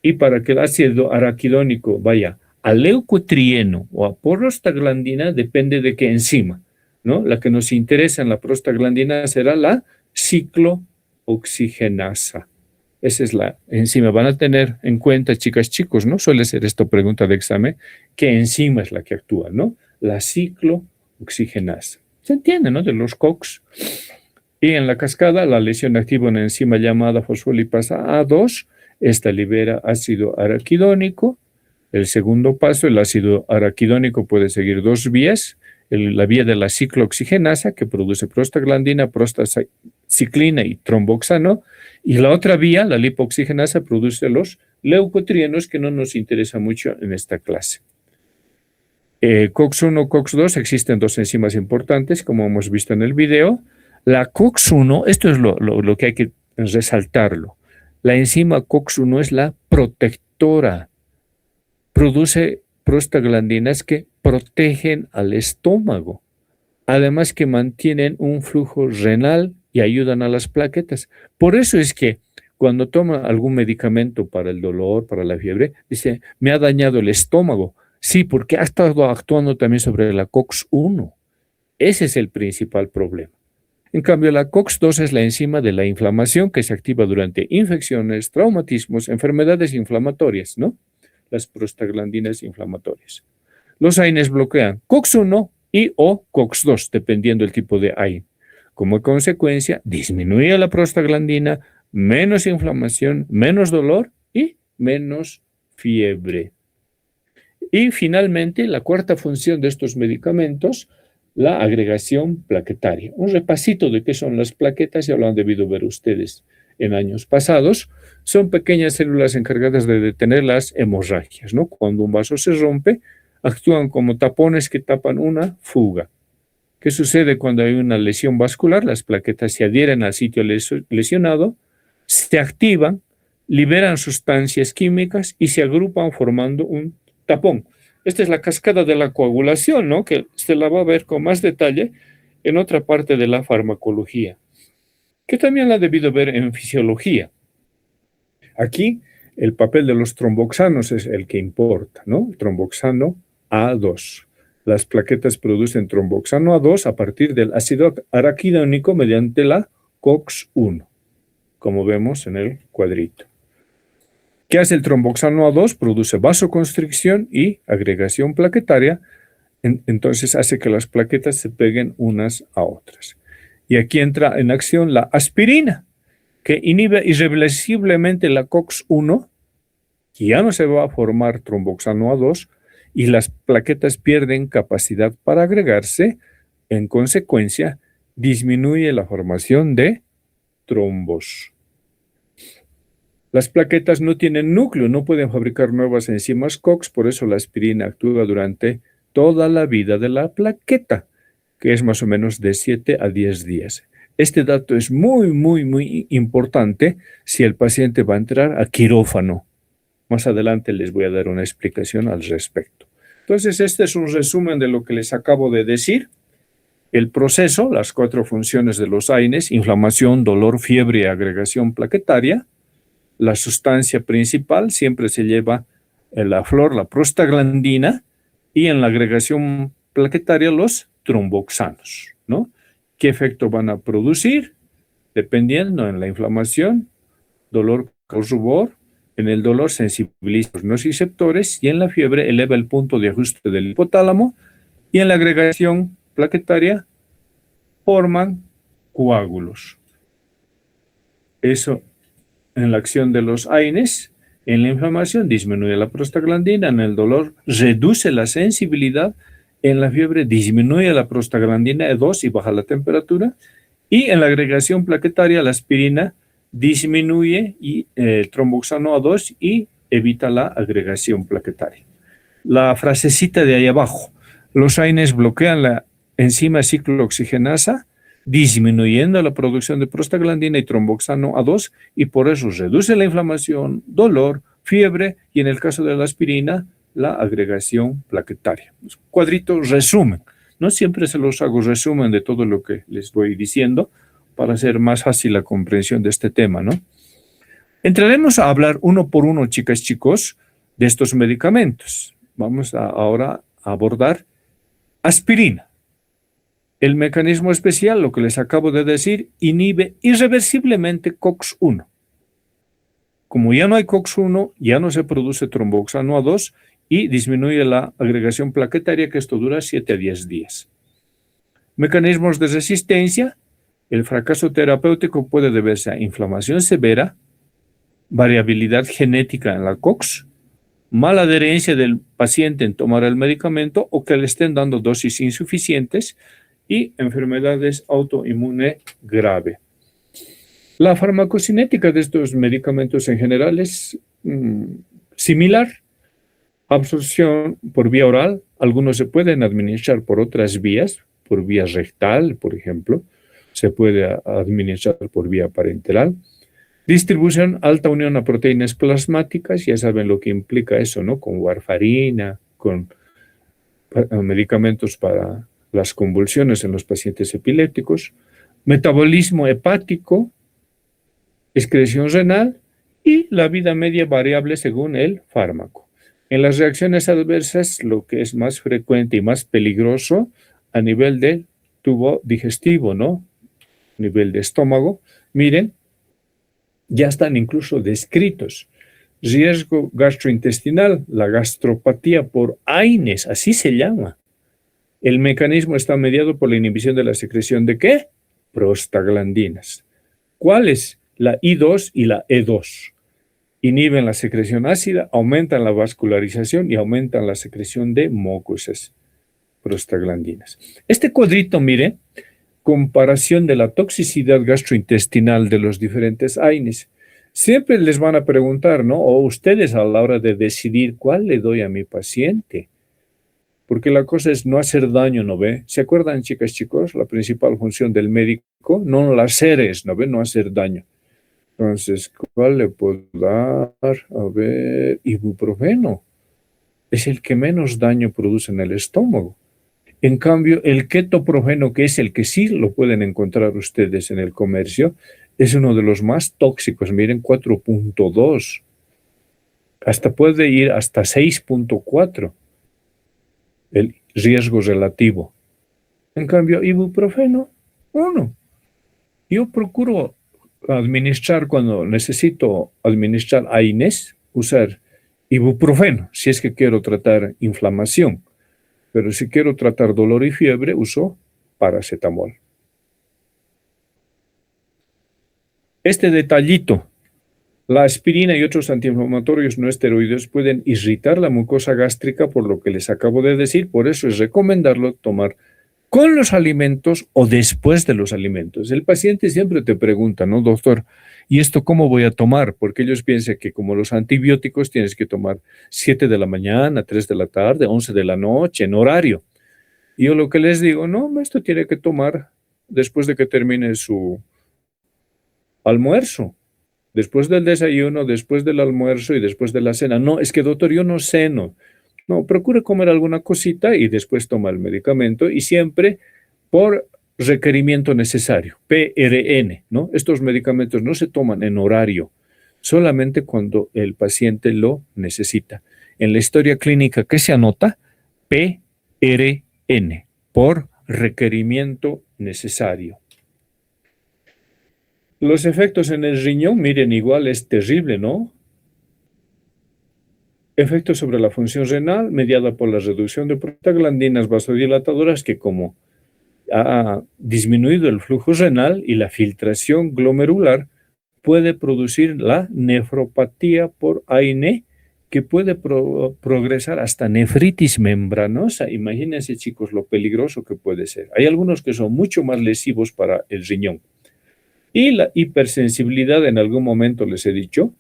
Y para que el ácido araquidónico vaya al leucotrieno o a prostaglandina, depende de qué enzima, ¿no? La que nos interesa en la prostaglandina será la ciclooxigenasa. Esa es la enzima. Van a tener en cuenta, chicas, chicos, ¿no? Suele ser esto pregunta de examen. ¿Qué enzima es la que actúa, no? La ciclooxigenasa. ¿Se entiende, no? De los COX. Y en la cascada, la lesión activa una enzima llamada fosfolipasa A2. Esta libera ácido araquidónico. El segundo paso, el ácido araquidónico puede seguir 2 vías. La vía de la ciclooxigenasa, que produce prostaglandina, prostaciclina y tromboxano, y la otra vía, la lipoxigenasa, produce los leucotrienos, que no nos interesa mucho en esta clase. COX-1, COX-2, existen 2 enzimas importantes, como hemos visto en el video. La COX-1, esto es lo que hay que resaltarlo. La enzima COX-1 es la protectora. Produce prostaglandinas que protegen al estómago, además que mantienen un flujo renal y ayudan a las plaquetas. Por eso es que cuando toma algún medicamento para el dolor, para la fiebre, dice, me ha dañado el estómago. Sí, porque ha estado actuando también sobre la COX-1. Ese es el principal problema. En cambio, la COX-2 es la enzima de la inflamación que se activa durante infecciones, traumatismos, enfermedades inflamatorias, ¿no? Las prostaglandinas inflamatorias. Los AINES bloquean COX-1 y o COX-2, dependiendo del tipo de AIN. Como consecuencia, disminuye la prostaglandina, menos inflamación, menos dolor y menos fiebre. Y finalmente, la cuarta función de estos medicamentos, la agregación plaquetaria. Un repasito de qué son las plaquetas, ya lo han debido ver ustedes en años pasados. Son pequeñas células encargadas de detener las hemorragias, ¿no? Cuando un vaso se rompe, actúan como tapones que tapan una fuga. ¿Qué sucede cuando hay una lesión vascular? Las plaquetas se adhieren al sitio lesionado, se activan, liberan sustancias químicas y se agrupan formando un tapón. Esta es la cascada de la coagulación, ¿no? Que se la va a ver con más detalle en otra parte de la farmacología, que también la ha debido ver en fisiología. Aquí el papel de los tromboxanos es el que importa, ¿no? Tromboxano A2. Las plaquetas producen tromboxano A2 a partir del ácido araquidónico mediante la COX-1, como vemos en el cuadrito. ¿Qué hace el tromboxano A2? Produce vasoconstricción y agregación plaquetaria, entonces hace que las plaquetas se peguen unas a otras. Y aquí entra en acción la aspirina. que inhibe irreversiblemente la COX-1, que ya no se va a formar tromboxano A2 y las plaquetas pierden capacidad para agregarse. En consecuencia, disminuye la formación de trombos. Las plaquetas no tienen núcleo, no pueden fabricar nuevas enzimas COX, por eso la aspirina actúa durante toda la vida de la plaqueta, que es más o menos de 7 a 10 días. Este dato es muy importante si el paciente va a entrar a quirófano. Más adelante les voy a dar una explicación al respecto. Entonces, este es un resumen de lo que les acabo de decir. El proceso, las 4 funciones de los AINES: inflamación, dolor, fiebre y agregación plaquetaria. La sustancia principal siempre se lleva en la flor, la prostaglandina, y en la agregación plaquetaria los tromboxanos, ¿no? ¿Qué efecto van a producir? Dependiendo en la inflamación, dolor causa rubor, en el dolor sensibiliza los nociceptores y en la fiebre eleva el punto de ajuste del hipotálamo y en la agregación plaquetaria forman coágulos. Eso en la acción de los AINES. En la inflamación disminuye la prostaglandina, en el dolor reduce la sensibilidad, en la fiebre disminuye la prostaglandina E2 y baja la temperatura, y en la agregación plaquetaria la aspirina disminuye el tromboxano A2 y evita la agregación plaquetaria. La frasecita de ahí abajo: los AINES bloquean la enzima ciclooxigenasa, disminuyendo la producción de prostaglandina y tromboxano A2, y por eso reduce la inflamación, dolor, fiebre y, en el caso de la aspirina, la agregación plaquetaria. Cuadrito resumen. No siempre se los hago resumen de todo lo que les voy diciendo para hacer más fácil la comprensión de este tema, ¿no? Entraremos a hablar uno por uno, chicas, chicos, de estos medicamentos. Vamos ahora a abordar aspirina. El mecanismo especial, lo que les acabo de decir, inhibe irreversiblemente COX-1. Como ya no hay COX-1, ya no se produce tromboxano A2 y disminuye la agregación plaquetaria, que esto dura 7 a 10 días. Mecanismos de resistencia. El fracaso terapéutico puede deberse a inflamación severa, variabilidad genética en la COX, mala adherencia del paciente en tomar el medicamento o que le estén dando dosis insuficientes, y enfermedades autoinmunes grave. La farmacocinética de estos medicamentos en general es similar. Absorción por vía oral, algunos se pueden administrar por otras vías, por vía rectal, por ejemplo, se puede administrar por vía parenteral. Distribución alta unión a proteínas plasmáticas, ya saben lo que implica eso, ¿no? Con warfarina, con medicamentos para las convulsiones en los pacientes epilépticos, metabolismo hepático, excreción renal y la vida media variable según el fármaco. En las reacciones adversas, lo que es más frecuente y más peligroso a nivel del tubo digestivo, ¿no? Nivel de estómago, miren, ya están incluso descritos. Riesgo gastrointestinal, la gastropatía por AINES, así se llama. El mecanismo está mediado por la inhibición de la secreción ¿de qué? Prostaglandinas. ¿Cuáles? La I2 y la E2. Inhiben la secreción ácida, aumentan la vascularización y aumentan la secreción de mucosas prostaglandinas. Este cuadrito, mire, comparación de la toxicidad gastrointestinal de los diferentes AINES. Siempre les van a preguntar, ¿no? O ustedes a la hora de decidir cuál le doy a mi paciente. Porque la cosa es no hacer daño, ¿no ve? ¿Se acuerdan, chicas, chicos? La principal función del médico, no la hacer es, ¿no ve? No hacer daño. Entonces, ¿cuál le puedo dar? A ver, ibuprofeno. Es el que menos daño produce en el estómago. En cambio, el ketoprofeno, que es el que sí lo pueden encontrar ustedes en el comercio, es uno de los más tóxicos. Miren, 4.2. Hasta puede ir hasta 6.4. El riesgo relativo. En cambio, ibuprofeno, 1. Yo procuro administrar, cuando necesito administrar AINES, usar ibuprofeno, si es que quiero tratar inflamación. Pero si quiero tratar dolor y fiebre, uso paracetamol. Este detallito, la aspirina y otros antiinflamatorios no esteroides pueden irritar la mucosa gástrica, por lo que les acabo de decir. Por eso es recomendarlo tomar con los alimentos o después de los alimentos. El paciente siempre te pregunta, ¿no, doctor? ¿Y esto cómo voy a tomar? Porque ellos piensan que como los antibióticos tienes que tomar 7 de la mañana, 3 de la tarde, 11 de la noche, en horario. Y yo lo que les digo, no, esto tiene que tomar después de que termine su almuerzo, después del desayuno, después del almuerzo y después de la cena. No, es que doctor, yo no ceno. No, procure comer alguna cosita y después toma el medicamento, y siempre por requerimiento necesario, PRN, ¿no? Estos medicamentos no se toman en horario, solamente cuando el paciente lo necesita. En la historia clínica, ¿qué se anota? PRN, por requerimiento necesario. Los efectos en el riñón, miren, igual es terrible, ¿no? Efectos sobre la función renal mediada por la reducción de prostaglandinas vasodilatadoras, que como ha disminuido el flujo renal y la filtración glomerular, puede producir la nefropatía por AINE, que puede progresar hasta nefritis membranosa. Imagínense, chicos, lo peligroso que puede ser. Hay algunos que son mucho más lesivos para el riñón. Y la hipersensibilidad, en algún momento les he dicho,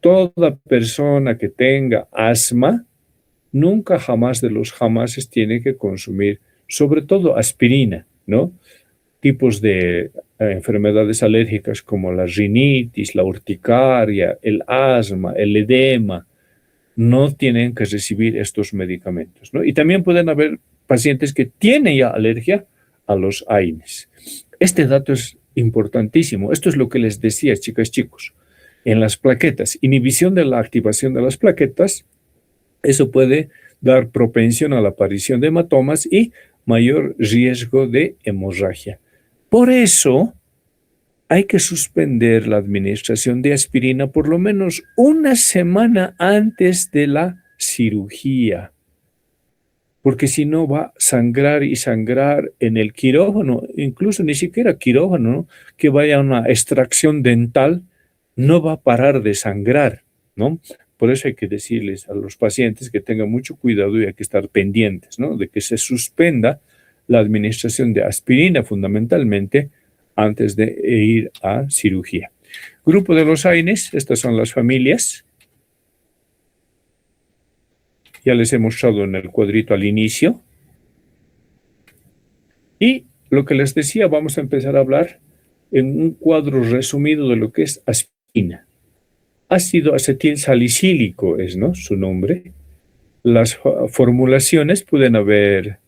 toda persona que tenga asma, nunca jamás de los jamases tiene que consumir, sobre todo aspirina, ¿no? Tipos de enfermedades alérgicas como la rinitis, la urticaria, el asma, el edema, no tienen que recibir estos medicamentos, ¿no? Y también pueden haber pacientes que tienen ya alergia a los AINES. Este dato es importantísimo. Esto es lo que les decía, chicas, chicos. En las plaquetas, inhibición de la activación de las plaquetas, eso puede dar propensión a la aparición de hematomas y mayor riesgo de hemorragia. Por eso hay que suspender la administración de aspirina por lo menos una semana antes de la cirugía, porque si no va a sangrar y sangrar en el quirófano, incluso ni siquiera quirófano, ¿no? Que vaya a una extracción dental, no va a parar de sangrar, ¿no? Por eso hay que decirles a los pacientes que tengan mucho cuidado y hay que estar pendientes, ¿no? De que se suspenda la administración de aspirina fundamentalmente antes de ir a cirugía. Grupo de los AINES, estas son las familias. Ya les he mostrado en el cuadrito al inicio. Y lo que les decía, vamos a empezar a hablar en un cuadro resumido de lo que es aspirina. Ácido acetil salicílico es, ¿no?, su nombre. Las formulaciones pueden haber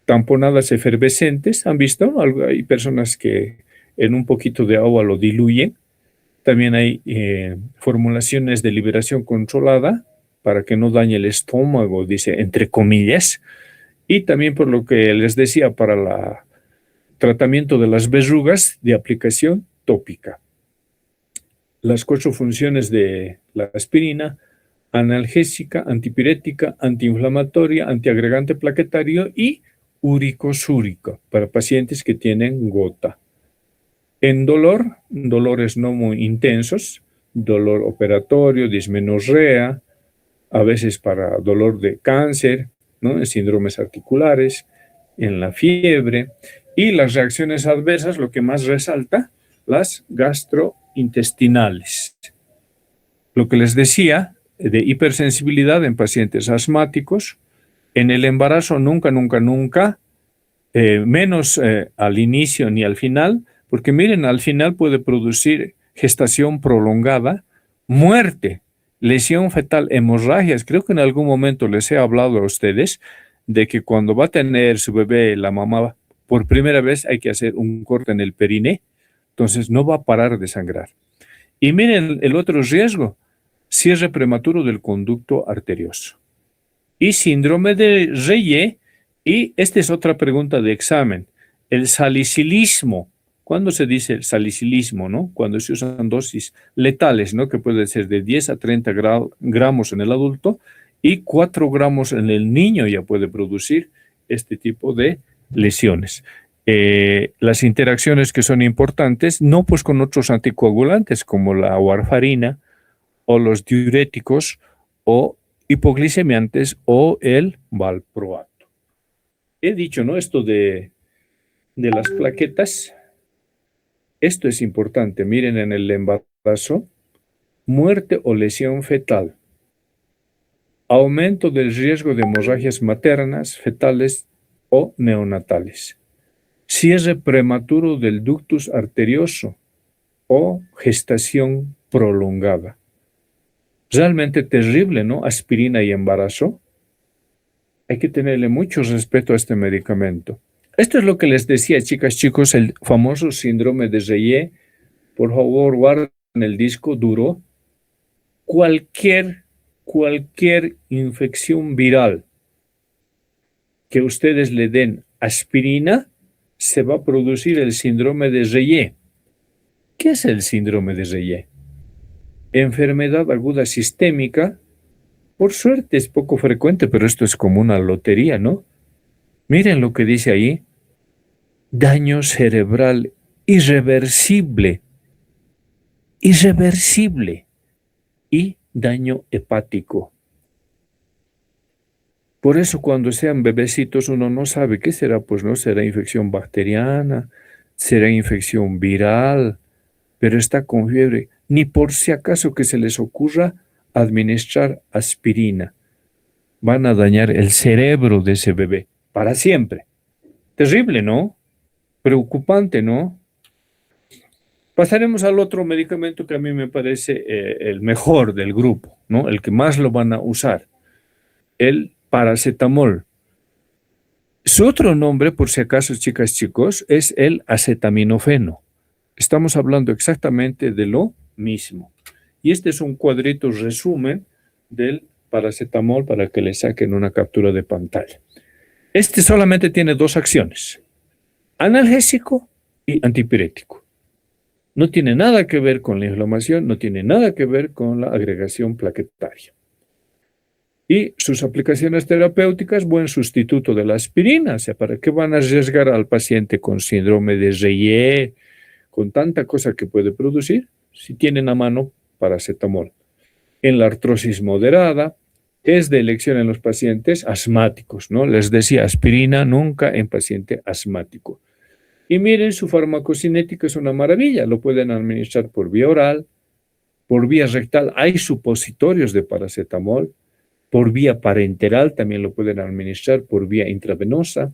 tamponadas efervescentes. ¿Han visto? Hay personas que en un poquito de agua lo diluyen. También hay formulaciones de liberación controlada para que no dañe el estómago, dice entre comillas. Y también, por lo que les decía, para el tratamiento de las verrugas, de aplicación tópica. Las 4 funciones de la aspirina: analgésica, antipirética, antiinflamatoria, antiagregante plaquetario y uricosúrica para pacientes que tienen gota. En dolores no muy intensos, dolor operatorio, dismenorrea, a veces para dolor de cáncer, ¿no?, en síndromes articulares, en la fiebre, y las reacciones adversas, lo que más resalta, las gastrointestinales. Lo que les decía de hipersensibilidad en pacientes asmáticos, en el embarazo nunca, menos al inicio ni al final, porque miren, al final puede producir gestación prolongada, muerte, lesión fetal, hemorragias. Creo que en algún momento les he hablado a ustedes de que cuando va a tener su bebé la mamá por primera vez hay que hacer un corte en el periné, entonces no va a parar de sangrar. Y miren el otro riesgo: cierre prematuro del conducto arterioso y síndrome de Reye. Y esta es otra pregunta de examen: el salicilismo. ¿Cuándo se dice el salicilismo, no? Cuando se usan dosis letales, ¿no?, que puede ser de 10 a 30 gramos en el adulto y 4 gramos en el niño, ya puede producir este tipo de lesiones. Las interacciones que son importantes, no pues con otros anticoagulantes como la warfarina o los diuréticos o hipoglicemiantes o el valproato. He dicho, ¿no? Esto de las plaquetas, esto es importante. Miren en el embarazo, muerte o lesión fetal, aumento del riesgo de hemorragias maternas, fetales o neonatales, cierre prematuro del ductus arterioso o gestación prolongada. Realmente terrible, ¿no? Aspirina y embarazo. Hay que tenerle mucho respeto a este medicamento. Esto es lo que les decía, chicas, chicos, el famoso síndrome de Reye. Por favor, guarden el disco duro. Cualquier infección viral que ustedes le den aspirina, se va a producir el síndrome de Reye. ¿Qué es el síndrome de Reye? Enfermedad aguda sistémica. Por suerte es poco frecuente, pero esto es como una lotería, ¿no? Miren lo que dice ahí. Daño cerebral irreversible. Irreversible. Y daño hepático. Por eso cuando sean bebecitos uno no sabe qué será, pues no será infección bacteriana, será infección viral, pero está con fiebre. Ni por si acaso que se les ocurra administrar aspirina. Van a dañar el cerebro de ese bebé para siempre. Terrible, ¿no? Preocupante, ¿no? Pasaremos al otro medicamento que a mí me parece el mejor del grupo, ¿no? El que más lo van a usar, el paracetamol. Su otro nombre, por si acaso, chicas, chicos, es el acetaminofeno. Estamos hablando exactamente de lo mismo. Y este es un cuadrito resumen del paracetamol para que le saquen una captura de pantalla. Este solamente tiene dos acciones, analgésico y antipirético. No tiene nada que ver con la inflamación, no tiene nada que ver con la agregación plaquetaria. Y sus aplicaciones terapéuticas, buen sustituto de la aspirina. O sea, ¿para qué van a arriesgar al paciente con síndrome de Reye, con tanta cosa que puede producir, si tienen a mano paracetamol? En la artrosis moderada, es de elección en los pacientes asmáticos, ¿no? Les decía, aspirina nunca en paciente asmático. Y miren, su farmacocinética es una maravilla. Lo pueden administrar por vía oral, por vía rectal. Hay supositorios de paracetamol. Por vía parenteral también lo pueden administrar por vía intravenosa.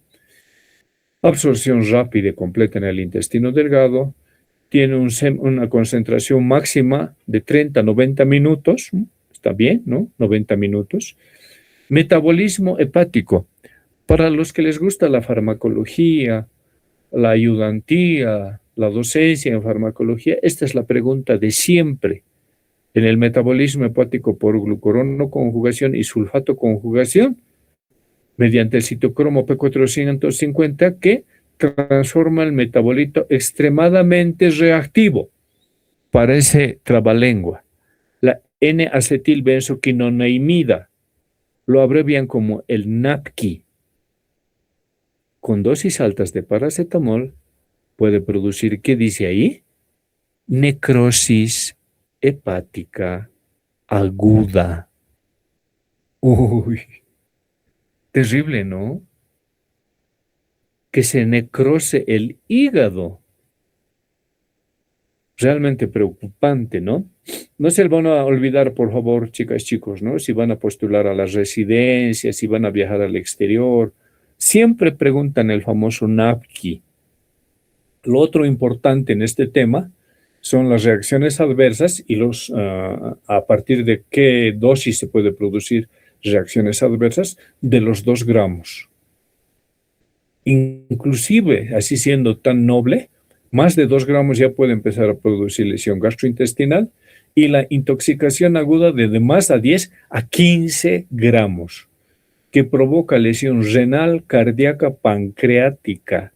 Absorción rápida y completa en el intestino delgado. Tiene una concentración máxima de 30 a 90 minutos. Está bien, ¿no? 90 minutos. Metabolismo hepático. Para los que les gusta la farmacología, la ayudantía, la docencia en farmacología, esta es la pregunta de siempre. En el metabolismo hepático por glucurono conjugación y sulfato conjugación, mediante el citocromo P450, que transforma el metabolito extremadamente reactivo. Parece trabalengua. La N-acetilbenzoquinoneimida, lo abrevian como el NAPQI. Con dosis altas de paracetamol puede producir, ¿qué dice ahí? Necrosis hepática aguda. Uy, terrible, ¿no? Que se necrose el hígado. Realmente preocupante, ¿no? No se van a olvidar, por favor, chicas, chicos, ¿no? Si van a postular a las residencias, si van a viajar al exterior, siempre preguntan el famoso NAPQI. Lo otro importante en este tema son las reacciones adversas y a partir de qué dosis se puede producir reacciones adversas de los 2 gramos. Inclusive, así siendo tan noble, más de 2 gramos ya puede empezar a producir lesión gastrointestinal y la intoxicación aguda de más a 10 a 15 gramos, que provoca lesión renal, cardíaca, pancreática.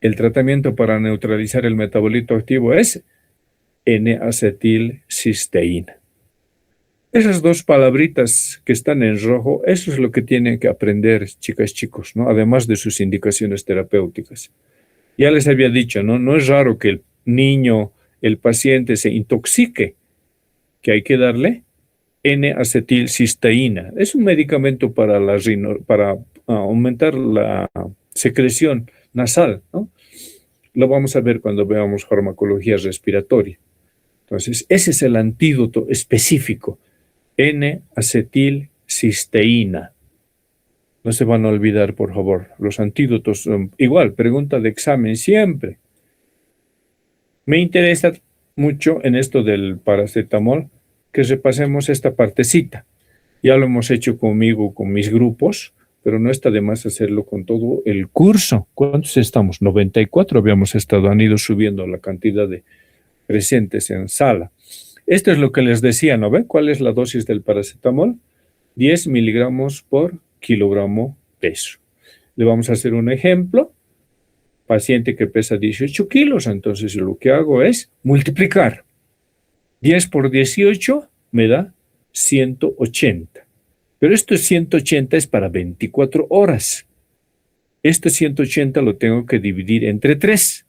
El tratamiento para neutralizar el metabolito activo es N-acetilcisteína. Esas dos palabritas que están en rojo, eso es lo que tienen que aprender, chicas, chicos, ¿no? Además de sus indicaciones terapéuticas. Ya les había dicho, ¿no? No es raro que el niño, el paciente se intoxique, que hay que darle N-acetilcisteína. Es un medicamento para aumentar la secreción nasal, ¿no? Lo vamos a ver cuando veamos farmacología respiratoria. Entonces, ese es el antídoto específico, N-acetilcisteína. No se van a olvidar, por favor. Los antídotos, igual, pregunta de examen siempre. Me interesa mucho en esto del paracetamol que repasemos esta partecita. Ya lo hemos hecho conmigo, con mis grupos, pero no está de más hacerlo con todo el curso. ¿Cuántos estamos? 94 habíamos estado, han ido subiendo la cantidad de presentes en sala. Esto es lo que les decía, ¿no ve? ¿Cuál es la dosis del paracetamol? 10 miligramos por kilogramo peso. Le vamos a hacer un ejemplo. Paciente que pesa 18 kilos, entonces lo que hago es multiplicar. 10 por 18 me da 180. Pero esto 180 es para 24 horas. Este 180 lo tengo que dividir entre 3,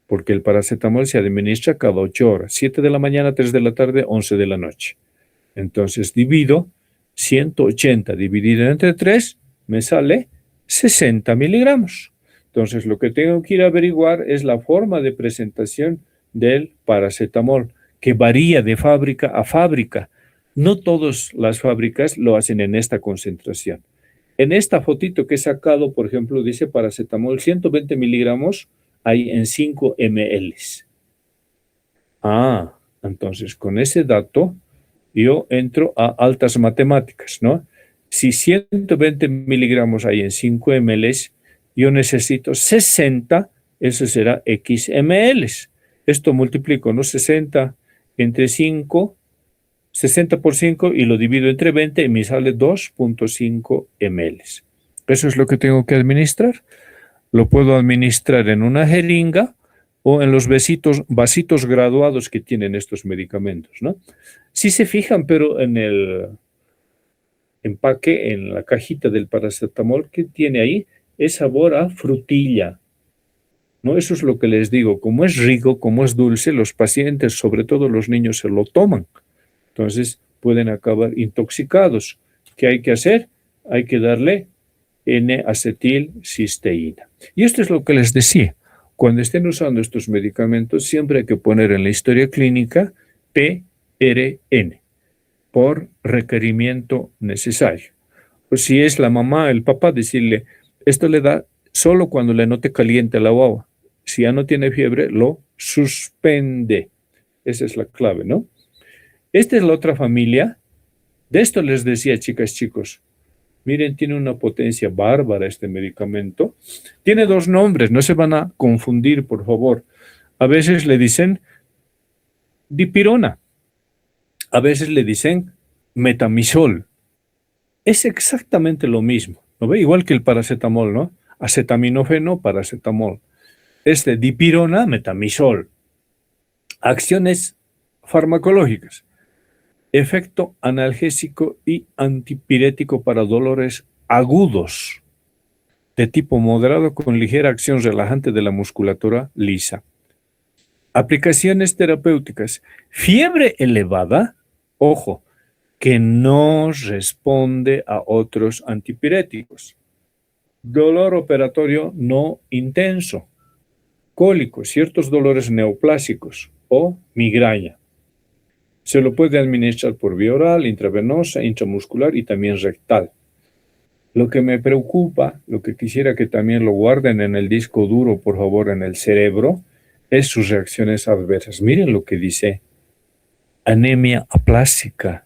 porque el paracetamol se administra cada 8 horas. 7 de la mañana, 3 de la tarde, 11 de la noche. Entonces divido 180 dividido entre 3, me sale 60 miligramos. Entonces lo que tengo que ir a averiguar es la forma de presentación del paracetamol, que varía de fábrica a fábrica. No todas las fábricas lo hacen en esta concentración. En esta fotito que he sacado, por ejemplo, dice paracetamol 120 miligramos, hay en 5 ml. Entonces con ese dato yo entro a altas matemáticas, ¿no? Si 120 miligramos hay en 5 ml, yo necesito 60, eso será X ml. Esto multiplico, ¿no? 60 entre 5, 60 por 5 y lo divido entre 20 y me sale 2.5 ml. Eso es lo que tengo que administrar. Lo puedo administrar en una jeringa o en los vasitos graduados que tienen estos medicamentos, ¿no? Si se fijan, pero en el empaque, en la cajita del paracetamol que tiene ahí, es sabor a frutilla, ¿no? Eso es lo que les digo. Como es rico, como es dulce, los pacientes, sobre todo los niños, se lo toman. Entonces pueden acabar intoxicados. ¿Qué hay que hacer? Hay que darle N-acetilcisteína. Y esto es lo que les decía. Cuando estén usando estos medicamentos, siempre hay que poner en la historia clínica PRN, por requerimiento necesario. Pues si es la mamá, el papá, decirle, esto le da solo cuando le note caliente la guagua. Si ya no tiene fiebre, lo suspende. Esa es la clave, ¿no? Esta es la otra familia. De esto les decía, chicas, chicos. Miren, tiene una potencia bárbara este medicamento. Tiene 2 nombres, no se van a confundir, por favor. A veces le dicen dipirona. A veces le dicen metamisol. Es exactamente lo mismo, ¿no ve? Igual que el paracetamol, ¿no? Acetaminofeno, paracetamol. Dipirona, metamisol. Acciones farmacológicas. Efecto analgésico y antipirético para dolores agudos de tipo moderado con ligera acción relajante de la musculatura lisa. Aplicaciones terapéuticas. Fiebre elevada, ojo, que no responde a otros antipiréticos. Dolor operatorio no intenso. Cólicos, ciertos dolores neoplásicos o migraña. Se lo puede administrar por vía oral, intravenosa, intramuscular y también rectal. Lo que me preocupa, lo que quisiera que también lo guarden en el disco duro, por favor, en el cerebro, es sus reacciones adversas. Miren lo que dice: anemia aplásica,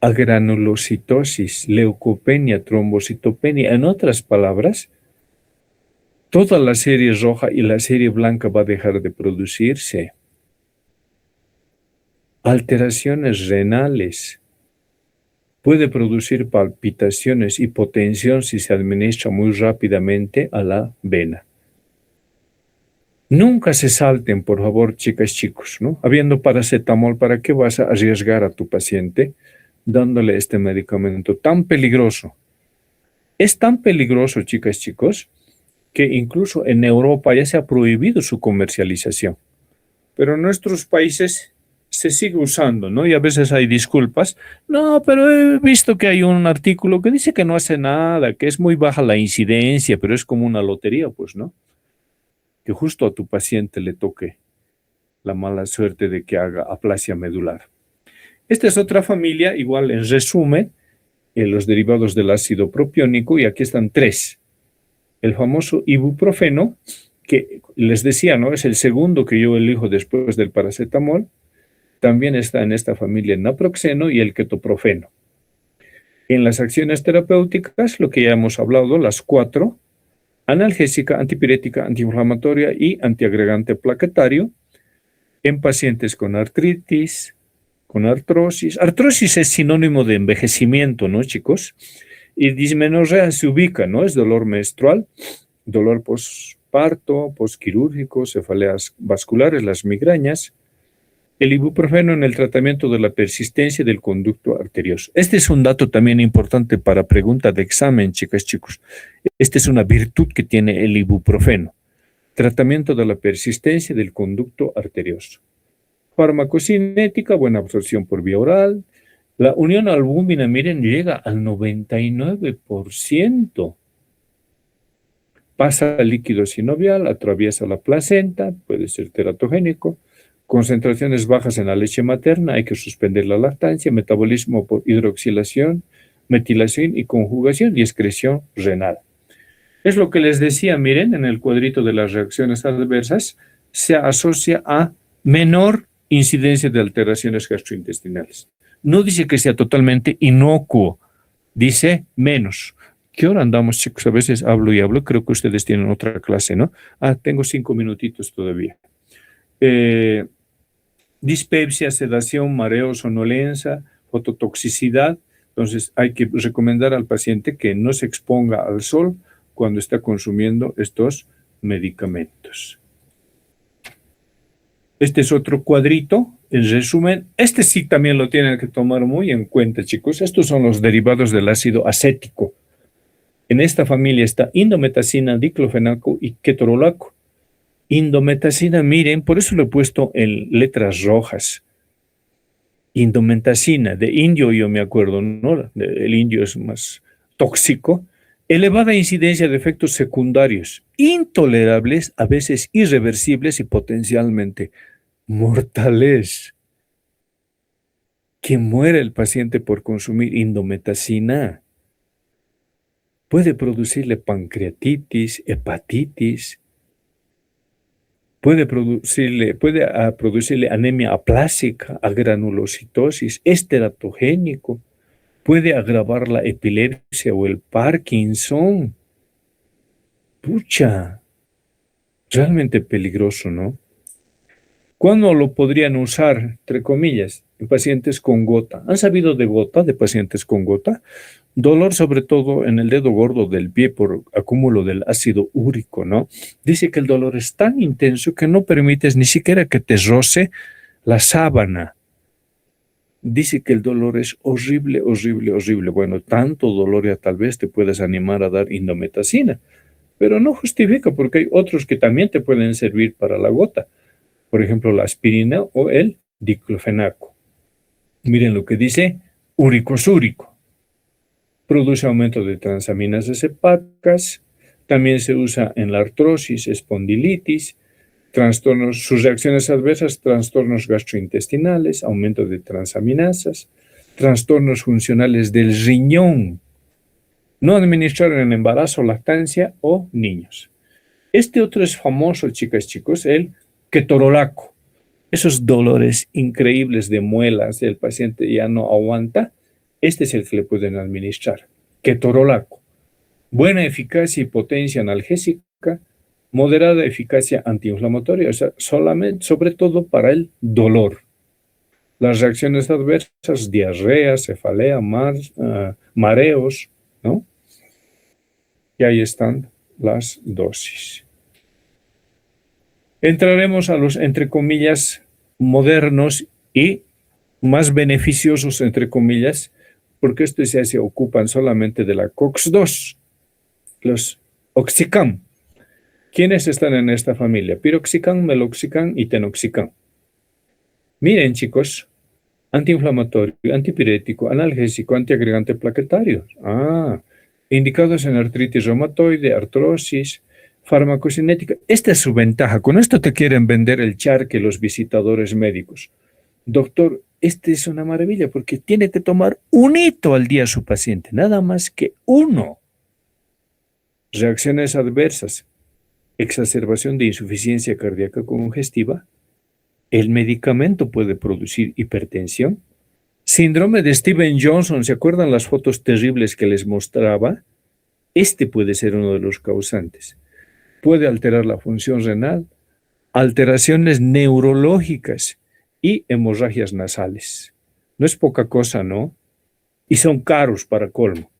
agranulocitosis, leucopenia, trombocitopenia. En otras palabras, toda la serie roja y la serie blanca va a dejar de producirse. Alteraciones renales. Puede producir palpitaciones, hipotensión si se administra muy rápidamente a la vena. Nunca se salten, por favor, chicas, chicos, ¿no? Habiendo paracetamol, ¿para qué vas a arriesgar a tu paciente dándole este medicamento tan peligroso? Es tan peligroso, chicas, chicos, que incluso en Europa ya se ha prohibido su comercialización. Pero en nuestros países se sigue usando, ¿no? Y a veces hay disculpas. No, pero he visto que hay un artículo que dice que no hace nada, que es muy baja la incidencia, pero es como una lotería, pues, ¿no? Que justo a tu paciente le toque la mala suerte de que haga aplasia medular. Esta es otra familia, igual en resumen, los derivados del ácido propiónico, y aquí están tres. El famoso ibuprofeno, que les decía, ¿no? Es el segundo que yo elijo después del paracetamol. También está en esta familia el naproxeno y el ketoprofeno. En las acciones terapéuticas, lo que ya hemos hablado, las cuatro: analgésica, antipirética, antiinflamatoria y antiagregante plaquetario, en pacientes con artritis, con artrosis. Artrosis es sinónimo de envejecimiento, ¿no, chicos? Y dismenorrea se ubica, ¿no? Es dolor menstrual, dolor postparto, postquirúrgico, cefaleas vasculares, las migrañas. El ibuprofeno en el tratamiento de la persistencia del conducto arterioso. Este es un dato también importante para pregunta de examen, chicas, chicos. Esta es una virtud que tiene el ibuprofeno. Tratamiento de la persistencia del conducto arterioso. Farmacocinética, buena absorción por vía oral. La unión albúmina, miren, llega al 99%. Pasa al líquido sinovial, atraviesa la placenta, puede ser teratogénico. Concentraciones bajas en la leche materna, hay que suspender la lactancia, metabolismo por hidroxilación, metilación y conjugación y excreción renal. Es lo que les decía, miren, en el cuadrito de las reacciones adversas, se asocia a menor incidencia de alteraciones gastrointestinales. No dice que sea totalmente inocuo, dice menos. ¿Qué hora andamos, chicos? A veces hablo y hablo, creo que ustedes tienen otra clase, ¿no? Tengo 5 minutitos todavía. Dispepsia, sedación, mareo, somnolencia, fototoxicidad. Entonces hay que recomendar al paciente que no se exponga al sol cuando está consumiendo estos medicamentos. Este es otro cuadrito, en resumen. Este sí también lo tienen que tomar muy en cuenta, chicos. Estos son los derivados del ácido acético. En esta familia está indometacina, diclofenaco y ketorolaco. Indometacina, miren, por eso lo he puesto en letras rojas. Indometacina, de indio yo me acuerdo, ¿no? El indio es más tóxico. Elevada incidencia de efectos secundarios, intolerables, a veces irreversibles y potencialmente mortales. Que muera el paciente por consumir indometacina. Puede producirle pancreatitis, hepatitis, puede producirle anemia aplásica, agranulocitosis, es teratogénico, puede agravar la epilepsia o el Parkinson. Pucha, realmente peligroso, ¿no? ¿Cuándo lo podrían usar, entre comillas? En pacientes con gota. ¿Han sabido de gota, de pacientes con gota? Dolor sobre todo en el dedo gordo del pie por acúmulo del ácido úrico, ¿no? Dice que el dolor es tan intenso que no permites ni siquiera que te roce la sábana. Dice que el dolor es horrible, horrible, horrible. Bueno, tanto dolor ya tal vez te puedas animar a dar indometacina, pero no justifica porque hay otros que también te pueden servir para la gota. Por ejemplo, la aspirina o el diclofenaco. Miren lo que dice, uricosúrico. Produce aumento de transaminasas hepáticas, también se usa en la artrosis, espondilitis, trastornos, sus reacciones adversas, trastornos gastrointestinales, aumento de transaminasas, trastornos funcionales del riñón, no administrar en embarazo, lactancia o niños. Este otro es famoso, chicas, chicos, el ketorolaco. Esos dolores increíbles de muelas, el paciente ya no aguanta, este es el que le pueden administrar, ketorolaco. Buena eficacia y potencia analgésica, moderada eficacia antiinflamatoria, o sea, sobre todo para el dolor. Las reacciones adversas, diarrea, cefalea, mareos, ¿no? Y ahí están las dosis. Entraremos a los, entre comillas, modernos y más beneficiosos, entre comillas, porque estos ya se ocupan solamente de la COX-2, los Oxicam. ¿Quiénes están en esta familia? Piroxicam, meloxicam y tenoxicam. Miren, chicos, antiinflamatorio, antipirético, analgésico, antiagregante plaquetario. Indicados en artritis reumatoide, artrosis, farmacocinética. Esta es su ventaja. Con esto te quieren vender el charque los visitadores médicos. Doctor, este es una maravilla porque tiene que tomar un hito al día su paciente, nada más que uno. Reacciones adversas, exacerbación de insuficiencia cardíaca congestiva. El medicamento puede producir hipertensión. Síndrome de Stevens-Johnson, ¿se acuerdan las fotos terribles que les mostraba? Este puede ser uno de los causantes. Puede alterar la función renal, alteraciones neurológicas y hemorragias nasales. No es poca cosa, ¿no? Y son caros para colmo.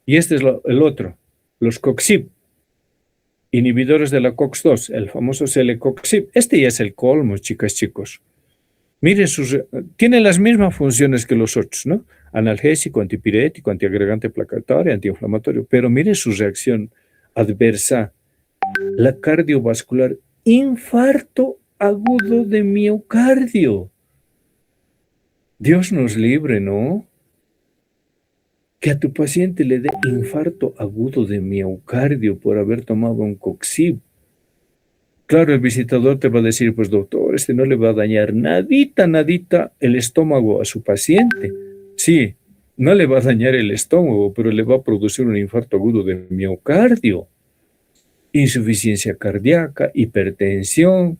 Y este es el otro, los COXIB, inhibidores de la COX-2, el famoso celecoxib. Este ya es el colmo, chicas, chicos. Mire, tiene las mismas funciones que los otros, ¿no? Analgésico, antipirético, antiagregante plaquetario, antiinflamatorio, pero mire su reacción adversa, la cardiovascular, infarto agudo de miocardio. Dios nos libre, ¿no? Que a tu paciente le dé infarto agudo de miocardio por haber tomado un COXIB. Claro, el visitador te va a decir, pues doctor, este no le va a dañar nadita el estómago a su paciente. Sí, no le va a dañar el estómago, pero le va a producir un infarto agudo de miocardio, insuficiencia cardíaca, hipertensión,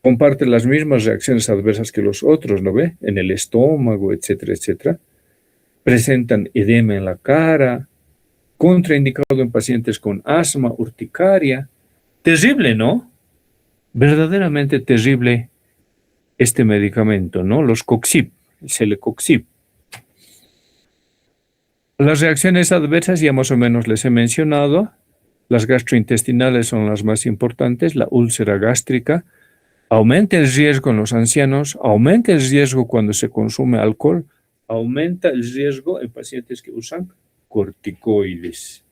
comparte las mismas reacciones adversas que los otros, ¿no ve? En el estómago, etcétera, etcétera. Presentan edema en la cara, contraindicado en pacientes con asma, urticaria. Terrible, ¿no? Verdaderamente terrible este medicamento, ¿no? Los COXIB, el celecoxib. Las reacciones adversas ya más o menos les he mencionado. Las gastrointestinales son las más importantes, la úlcera gástrica. Aumenta el riesgo en los ancianos, aumenta el riesgo cuando se consume alcohol, aumenta el riesgo en pacientes que usan corticoides.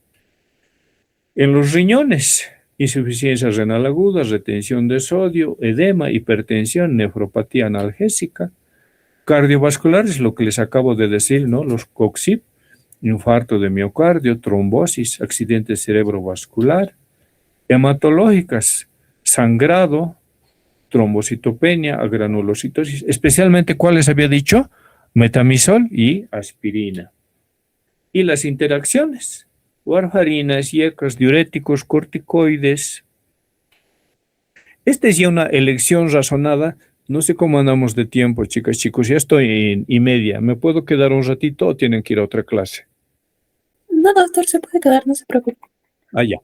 En los riñones, insuficiencia renal aguda, retención de sodio, edema, hipertensión, nefropatía analgésica. Cardiovasculares, lo que les acabo de decir, ¿no? Los COXIB, infarto de miocardio, trombosis, accidente cerebrovascular. Hematológicas, sangrado, trombocitopenia, agranulocitosis, especialmente, ¿cuáles había dicho? Metamizol y aspirina. Y las interacciones, warfarinas, IECAS, diuréticos, corticoides. Esta es ya una elección razonada. No sé cómo andamos de tiempo, chicas, chicos, ya estoy en y media. ¿Me puedo quedar un ratito o tienen que ir a otra clase? No, doctor, se puede quedar, no se preocupe. Ya.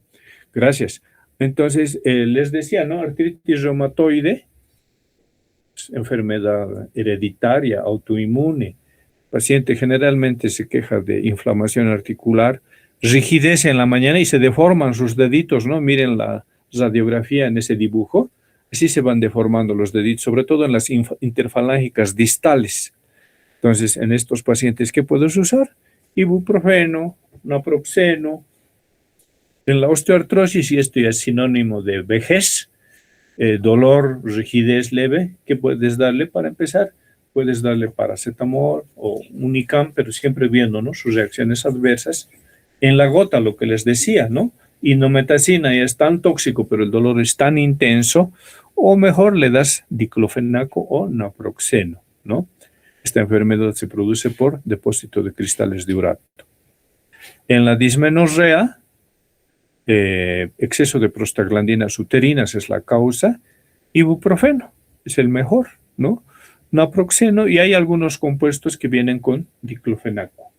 Gracias. Entonces, les decía, ¿no? Artritis reumatoide, enfermedad hereditaria, autoinmune. Paciente generalmente se queja de inflamación articular, rigidez en la mañana y se deforman sus deditos, ¿no? Miren la radiografía en ese dibujo. Así se van deformando los deditos, sobre todo en las interfalángicas distales. Entonces, en estos pacientes, ¿qué puedes usar? Ibuprofeno, naproxeno. En la osteoartrosis, y esto ya es sinónimo de vejez, dolor, rigidez leve, ¿qué puedes darle para empezar? Puedes darle paracetamol o Unicam, pero siempre viendo, ¿no?, sus reacciones adversas. En la gota, lo que les decía, ¿no? Indometacina ya es tan tóxico, pero el dolor es tan intenso, o mejor le das diclofenaco o naproxeno, ¿no? Esta enfermedad se produce por depósito de cristales de urato. En la dismenorrea, exceso de prostaglandinas uterinas es la causa. Ibuprofeno es el mejor, ¿no? Naproxeno, y hay algunos compuestos que vienen con diclofenaco.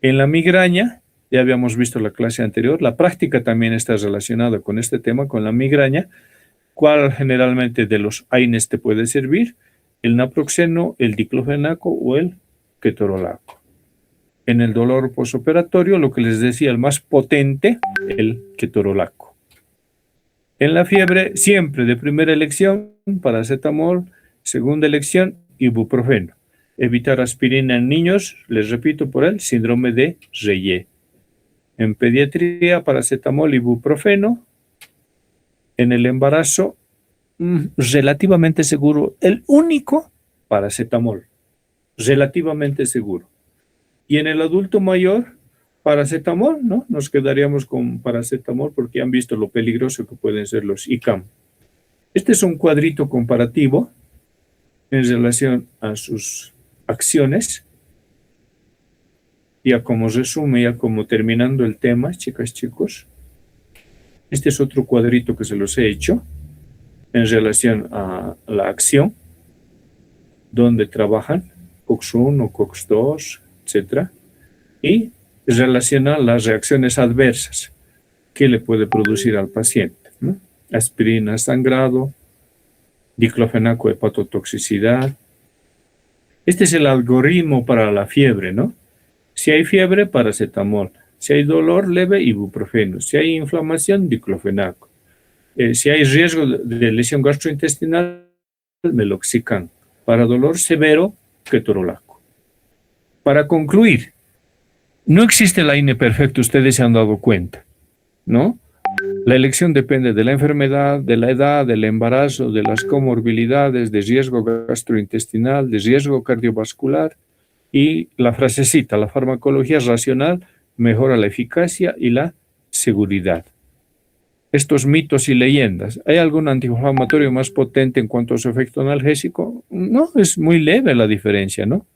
En la migraña, ya habíamos visto la clase anterior, la práctica también está relacionada con este tema, con la migraña. ¿Cuál generalmente de los AINES te puede servir? El naproxeno, el diclofenaco o el ketorolaco. En el dolor postoperatorio, lo que les decía, el más potente, el ketorolaco. En la fiebre, siempre de primera elección, paracetamol, segunda elección, ibuprofeno. Evitar aspirina en niños, les repito por el síndrome de Reye. En pediatría, paracetamol, ibuprofeno. En el embarazo, relativamente seguro, el único, paracetamol, relativamente seguro. Y en el adulto mayor, paracetamol, ¿no? Nos quedaríamos con paracetamol porque han visto lo peligroso que pueden ser los ICAM. Este es un cuadrito comparativo en relación a sus acciones. Ya como resumen, ya como terminando el tema, chicas, chicos, este es otro cuadrito que se los he hecho en relación a la acción, donde trabajan COX-1, COX-2, etcétera, y relaciona las reacciones adversas que le puede producir al paciente, ¿no? Aspirina, sangrado, diclofenaco, hepatotoxicidad. Este es el algoritmo para la fiebre, ¿no? Si hay fiebre, paracetamol. Si hay dolor leve, ibuprofeno. Si hay inflamación, diclofenaco. Si hay riesgo de lesión gastrointestinal, meloxicam. Para dolor severo, ketorolaco. Para concluir, no existe la INE perfecta, ustedes se han dado cuenta, ¿no? La elección depende de la enfermedad, de la edad, del embarazo, de las comorbilidades, de riesgo gastrointestinal, de riesgo cardiovascular y la frasecita, la farmacología racional mejora la eficacia y la seguridad. Estos mitos y leyendas. ¿Hay algún antiinflamatorio más potente en cuanto a su efecto analgésico? No, es muy leve la diferencia, ¿no?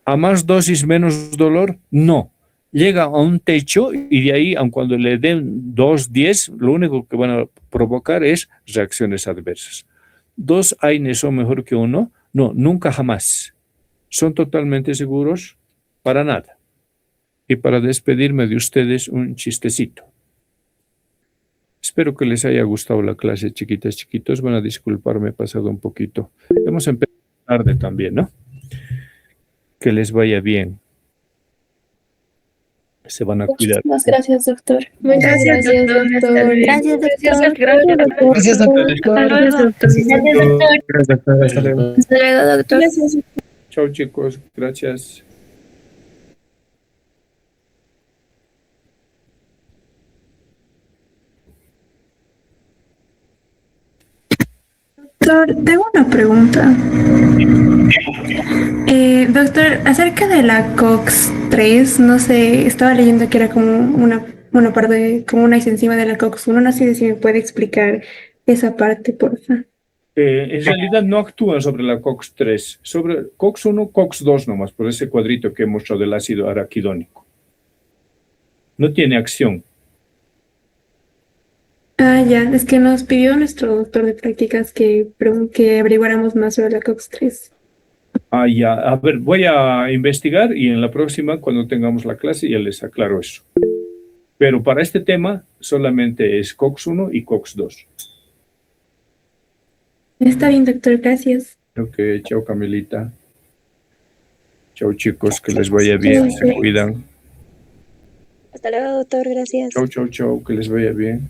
¿A más dosis, menos dolor? No. Llega a un techo y de ahí, aun cuando le den 2, 10, lo único que van a provocar es reacciones adversas. ¿2 AINES son mejor que uno? No, nunca jamás. ¿Son totalmente seguros? Para nada. Y para despedirme de ustedes, un chistecito. Espero que les haya gustado la clase, chiquitas, chiquitos. Van a disculparme, he pasado un poquito. Hemos empezado tarde también, ¿no? Que les vaya bien. Se van a cuidar. Muchísimas gracias, doctor. Muchas Gracias, gracias, doctor. doctor. Gracias, doctor. Gracias, doctor. Gracias, doctor. Gracias, doctor. Gracias, doctor. Hasta luego. Hasta luego, doctor. Chao, chicos. Gracias. Doctor, tengo una pregunta. Doctor, acerca de la COX-3, no sé, estaba leyendo que era como una parte, como una extensiva de la COX-1, no sé si me puede explicar esa parte, porfa. En realidad no actúan sobre la COX-3, sobre COX-1, COX-2 nomás, por ese cuadrito que he mostrado del ácido araquidónico. No tiene acción. Ah, ya, es que nos pidió nuestro doctor de prácticas que averiguáramos más sobre la COX-3. Ah, ya. A ver, voy a investigar y en la próxima, cuando tengamos la clase, ya les aclaro eso. Pero para este tema solamente es COX-1 y COX-2. Está bien, doctor, gracias. Ok, chao Camilita. Chao chicos, que les vaya bien, se cuidan. Hasta luego, doctor. Gracias. Chao, chao, chao, que les vaya bien.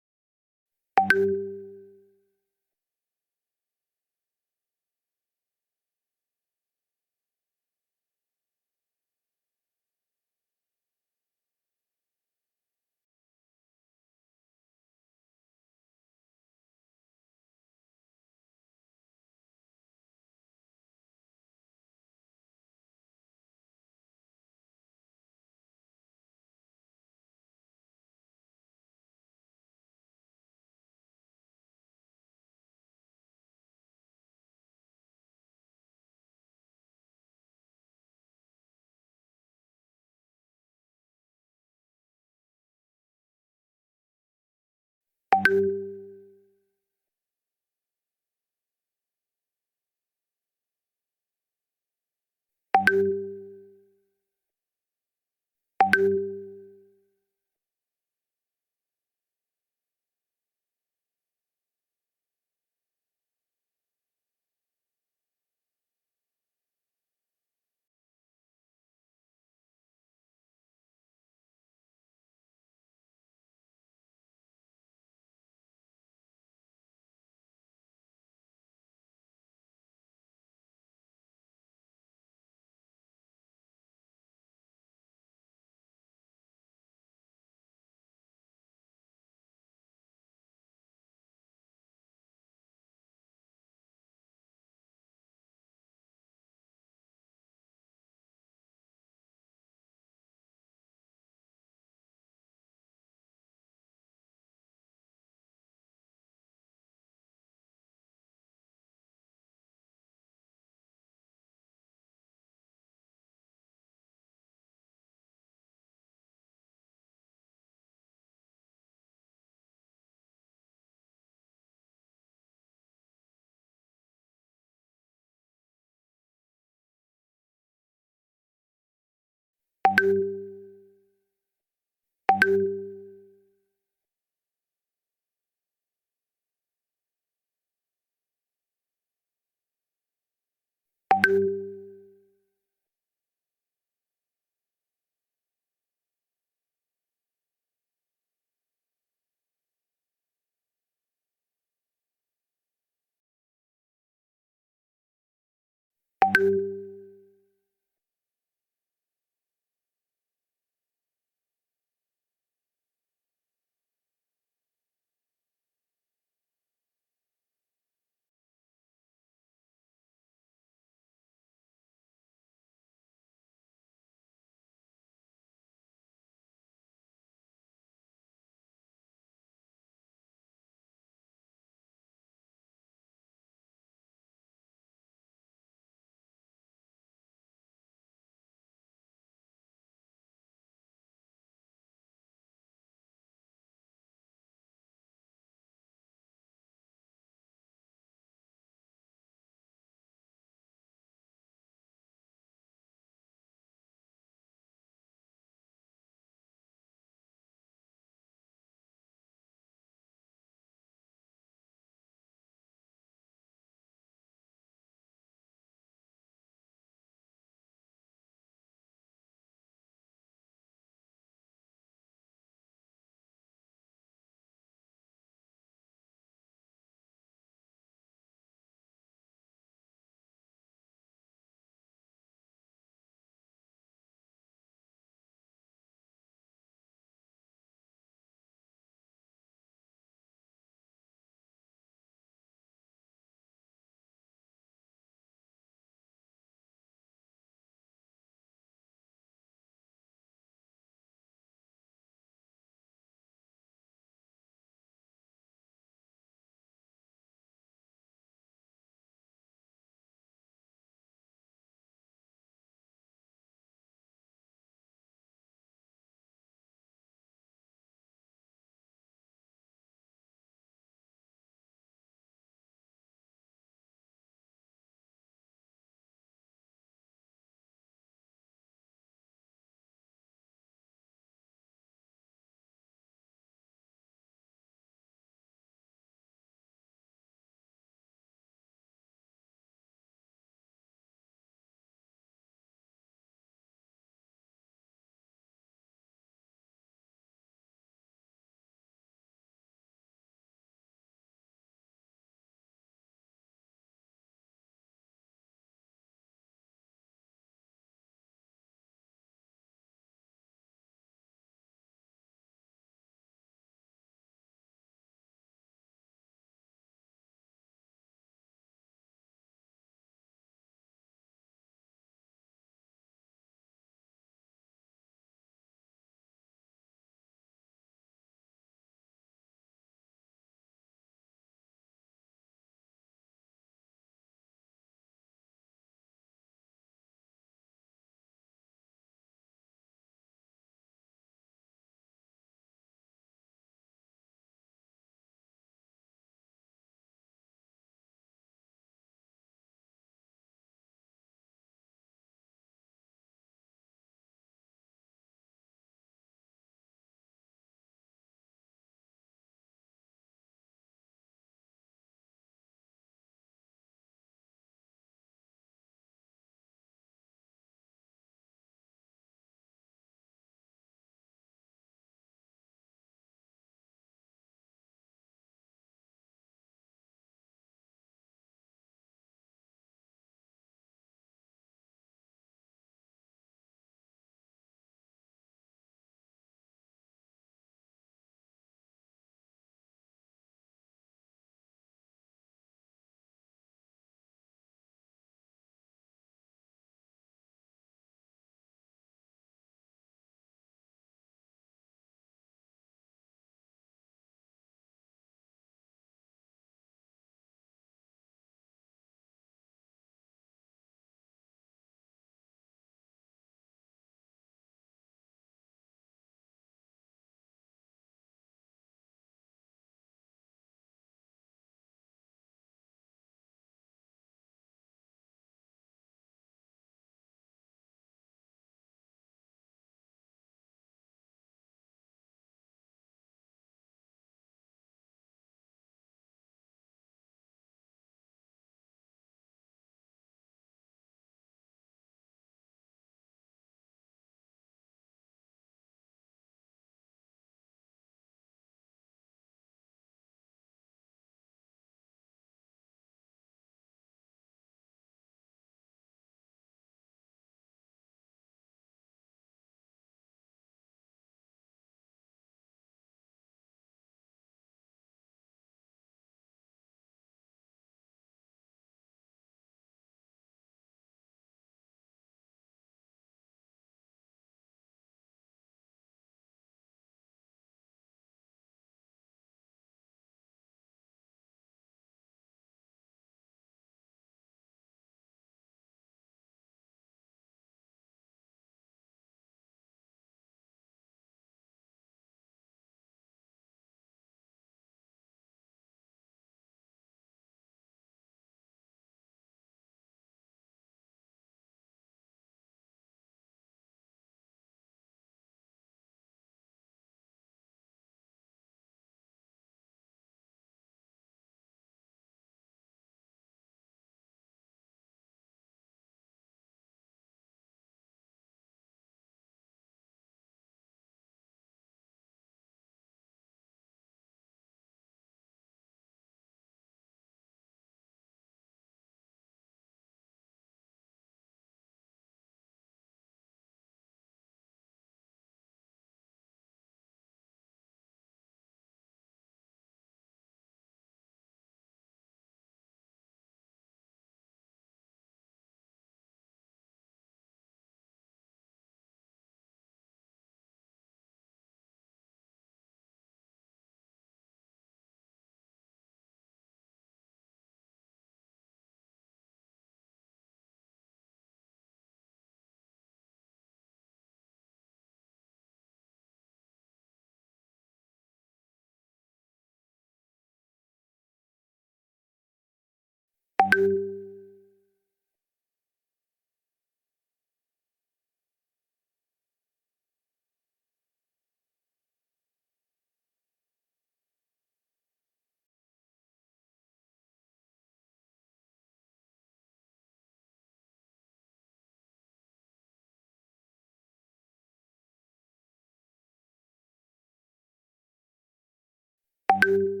Bye.